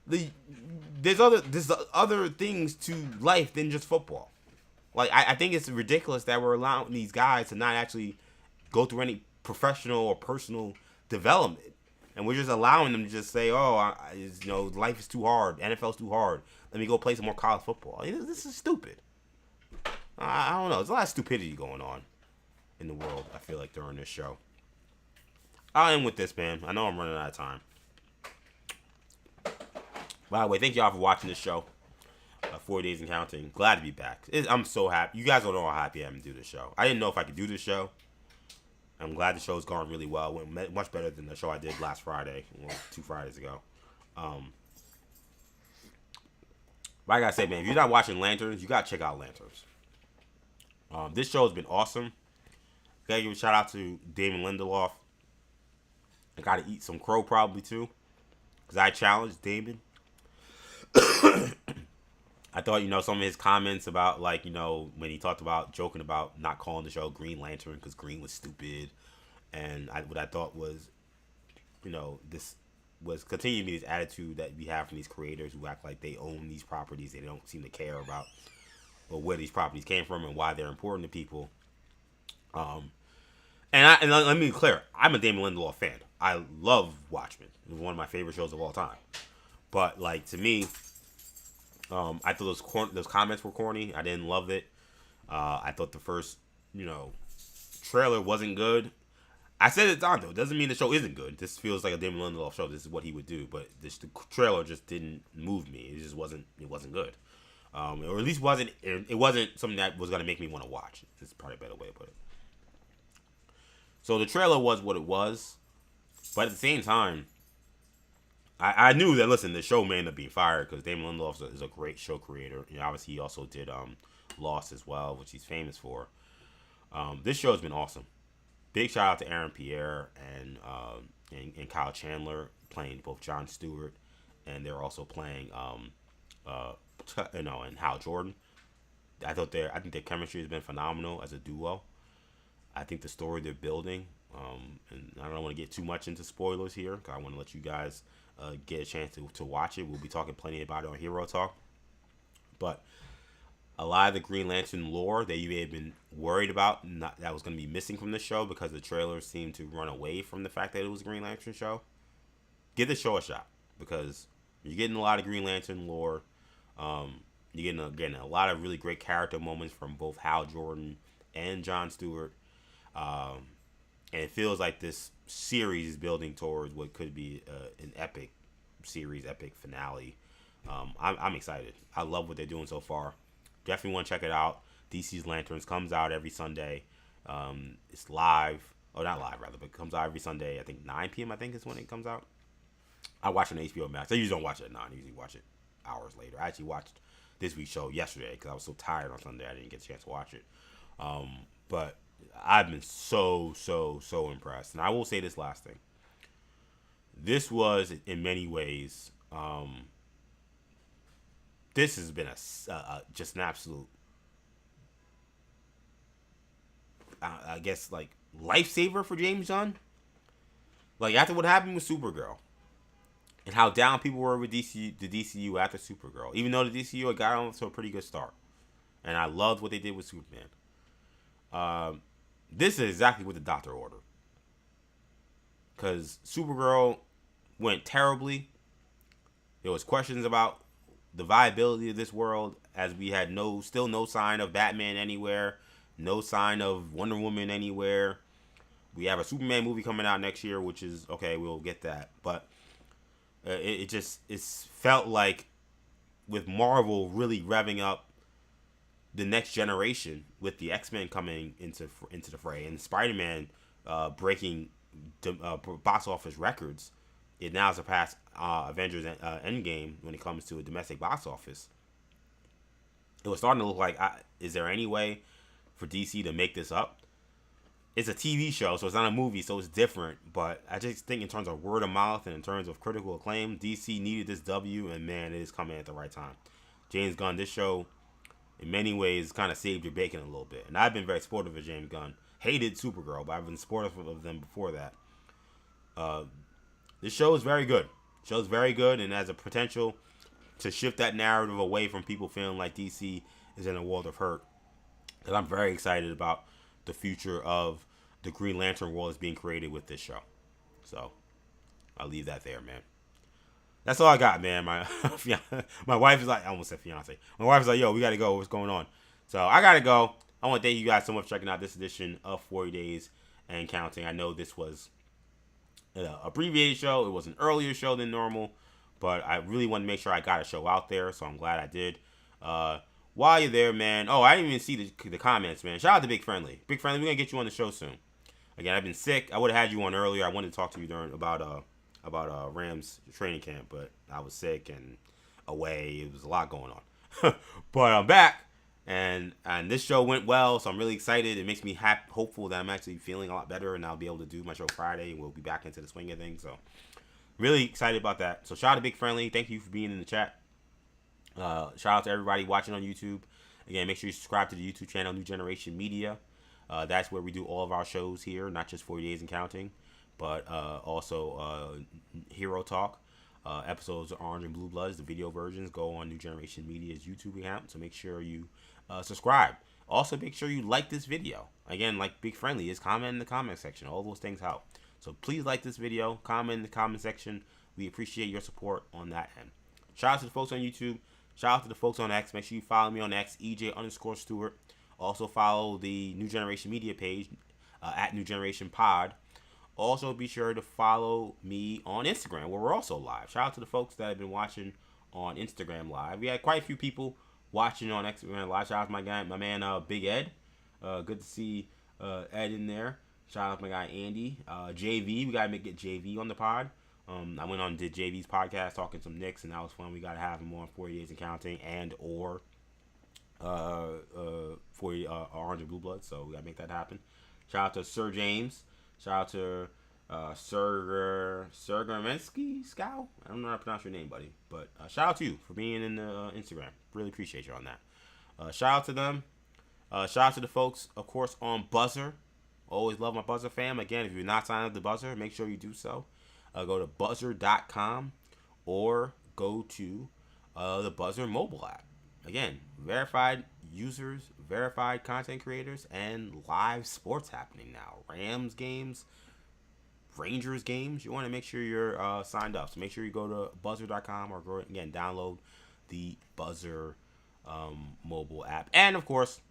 There's other things to life than just football. Like, I think it's ridiculous that we're allowing these guys to not actually go through any professional or personal development, and we're just allowing them to just say, "Oh, life is too hard. NFL's too hard. Let me go play some more college football." This is stupid. I don't know. There's a lot of stupidity going on in the world, I feel like, during this show. I'll end with this, man. I know I'm running out of time. By the way, thank y'all for watching this show. 40 Days and Counting. Glad to be back. I'm so happy. You guys don't know how happy I am to do this show. I didn't know if I could do this show. I'm glad the show's gone really well. It went much better than the show I did last Friday, 2 Fridays ago. But I gotta say, man, if you're not watching Lanterns, you gotta check out Lanterns. This show has been awesome. Gotta give a shout out to Damon Lindelof. I gotta eat some crow probably too, because I challenged Damon. I thought, some of his comments about, when he talked about joking about not calling the show Green Lantern because Green was stupid, and what I thought was, this was continuing this attitude that we have from these creators who act like they own these properties. They don't seem to care about where these properties came from and why they're important to people. And let me be clear, I'm a Damon Lindelof fan. I love Watchmen. It was one of my favorite shows of all time. But, to me, I thought those comments were corny. I didn't love it. I thought the first, trailer wasn't good. I said it's on, though. It doesn't mean the show isn't good. This feels like a Damon Lindelof show. This is what he would do. But the trailer just didn't move me. It just wasn't good. Or at least it wasn't something that was going to make me want to watch. It's probably a better way to put it. So the trailer was what it was. But at the same time, I knew that, listen, the show may end up being fired because Damon Lindelof is a great show creator. Obviously, he also did Lost as well, which he's famous for. This show has been awesome. Big shout out to Aaron Pierre and Kyle Chandler playing both Jon Stewart, and they're also playing and Hal Jordan. I think their chemistry has been phenomenal as a duo. I think the story they're building, and I don't want to get too much into spoilers here because I want to let you guys get a chance to watch it. We'll be talking plenty about it on Hero Talk. But a lot of the Green Lantern lore that you may have been worried about that was going to be missing from the show because the trailers seemed to run away from the fact that it was a Green Lantern show. Give the show a shot because you're getting a lot of Green Lantern lore. You're getting a lot of really great character moments from both Hal Jordan and Jon Stewart. And it feels like this series is building towards what could be an epic series, epic finale. I'm excited. I love what they're doing so far. Definitely want to check it out. DC's Lanterns comes out every Sunday. It's live. Oh, not live, rather, but it comes out every Sunday. I think 9 p.m. I think is when it comes out. I watch it on HBO Max. I usually don't watch it at 9. I usually watch it hours later. I actually watched this week's show yesterday because I was so tired on Sunday I didn't get a chance to watch it. But I've been so impressed. And I will say this last thing. This was, in many ways, this has been just an absolute, I guess, lifesaver for James Gunn. After what happened with Supergirl and how down people were with the DCU after Supergirl, even though the DCU had got off to a pretty good start. And I loved what they did with Superman. This is exactly what the doctor ordered. Because Supergirl went terribly. There was questions about the viability of this world, as we had still no sign of Batman anywhere, no sign of Wonder Woman anywhere. We have a Superman movie coming out next year, which is okay. We'll get that, but it felt like with Marvel really revving up the next generation with the X-Men coming into the fray and Spider-Man breaking box office records. It now surpassed Avengers Endgame when it comes to a domestic box office. It was starting to look like, is there any way for DC to make this up? It's a TV show, so it's not a movie, so it's different. But I just think in terms of word of mouth and in terms of critical acclaim, DC needed this W, and man, it is coming at the right time. James Gunn, this show, in many ways, kind of saved your bacon a little bit. And I've been very supportive of James Gunn. Hated Supergirl, but I've been supportive of them before that. This show is very good. The show is very good and has a potential to shift that narrative away from people feeling like DC is in a world of hurt. Because I'm very excited about the future of the Green Lantern world is being created with this show. So I'll leave that there, man. That's all I got, man. My wife is like, I almost said fiance. My wife is like, yo, we got to go. What's going on? So I got to go. I want to thank you guys so much for checking out this edition of 40 Days and Counting. I know this was an abbreviated show. It was an earlier show than normal, but I really wanted to make sure I got a show out there, so I'm glad I did. While you're there, man. Oh, I didn't even see the comments, man. Shout out to Big Friendly. Big Friendly, we're going to get you on the show soon. Again, I've been sick. I would have had you on earlier. I wanted to talk to you about Rams training camp, but I was sick and away. It was a lot going on. But I'm back, and this show went well, so I'm really excited. It makes me hopeful that I'm actually feeling a lot better, and I'll be able to do my show Friday, and we'll be back into the swing of things. So really excited about that. So shout out to Big Friendly. Thank you for being in the chat. Shout out to everybody watching on YouTube. Again, make sure you subscribe to the YouTube channel, New Generation Media. That's where we do all of our shows here, not just 40 Days and Counting, but also Hero Talk. Episodes of Orange and Blue Bloods, the video versions, go on New Generation Media's YouTube account. So make sure you subscribe. Also, make sure you like this video. Again, like Big Friendly is, comment in the comment section. All those things help. So please like this video, comment in the comment section. We appreciate your support on that end. Shout out to the folks on YouTube. Shout out to the folks on X. Make sure you follow me on X, EJ_Stewart. Also follow the New Generation Media page at New Generation Pod. Also be sure to follow me on Instagram, where we're also live. Shout out to the folks that have been watching on Instagram Live. We had quite a few people watching on Instagram Live. Shout out to my man Big Ed. Good to see Ed in there. Shout out to my guy Andy. JV, we gotta get JV on the pod. I went on and did JV's podcast talking some Knicks, and that was fun. We got to have him on 40 Days and Counting or 40 Orange and Blue Blood, so we got to make that happen. Shout out to Sir James. Shout out to Sir Germensky Scow. I don't know how to pronounce your name, buddy, but shout out to you for being in the Instagram. Really appreciate you on that. Shout out to them. Shout out to the folks, of course, on Buzzer. Always love my Buzzer fam. Again, if you're not signed up to Buzzer, make sure you do so. Go to buzzer.com or go to the Buzzer mobile app. Again, verified users, verified content creators, and live sports happening now. Rams games, Rangers games. You want to make sure you're signed up. So make sure you go to buzzer.com or go again, download the Buzzer mobile app. And of course,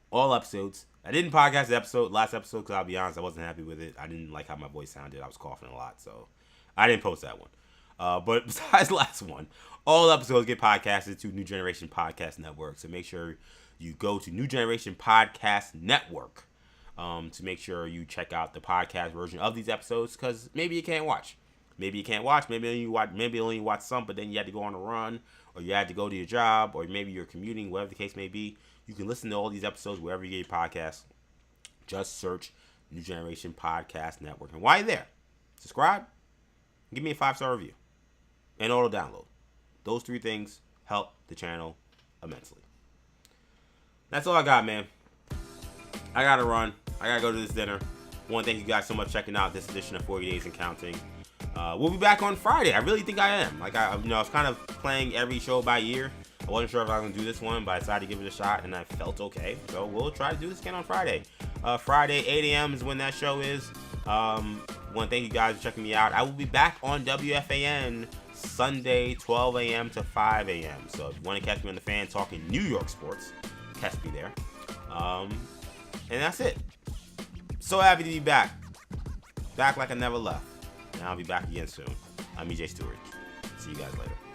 all episodes. I didn't podcast the last episode, because I'll be honest, I wasn't happy with it. I didn't like how my voice sounded. I was coughing a lot, so I didn't post that one. But besides the last one, all episodes get podcasted to New Generation Podcast Network. So make sure you go to New Generation Podcast Network to make sure you check out the podcast version of these episodes, because maybe you can't watch. Maybe only watch some, but then you had to go on a run, or you had to go to your job, or maybe you're commuting, whatever the case may be. You can listen to all these episodes wherever you get your podcasts. Just search New Generation Podcast Network. And while you're there, subscribe, give me a 5-star review, and auto download. Those 3 things help the channel immensely. That's all I got, man. I gotta run. I gotta go to this dinner. I want to thank you guys so much for checking out this edition of 40 Days and Counting. We'll be back on Friday. I really think I am. I was kind of playing every show by ear. I wasn't sure if I was going to do this one, but I decided to give it a shot, and I felt okay. So we'll try to do this again on Friday. Friday, 8 a.m. is when that show is. Want to thank you guys for checking me out. I will be back on WFAN Sunday, 12 a.m. to 5 a.m. So if you want to catch me on the Fan talking New York sports, catch me there. And that's it. So happy to be back. Back like I never left. And I'll be back again soon. I'm EJ Stewart. See you guys later.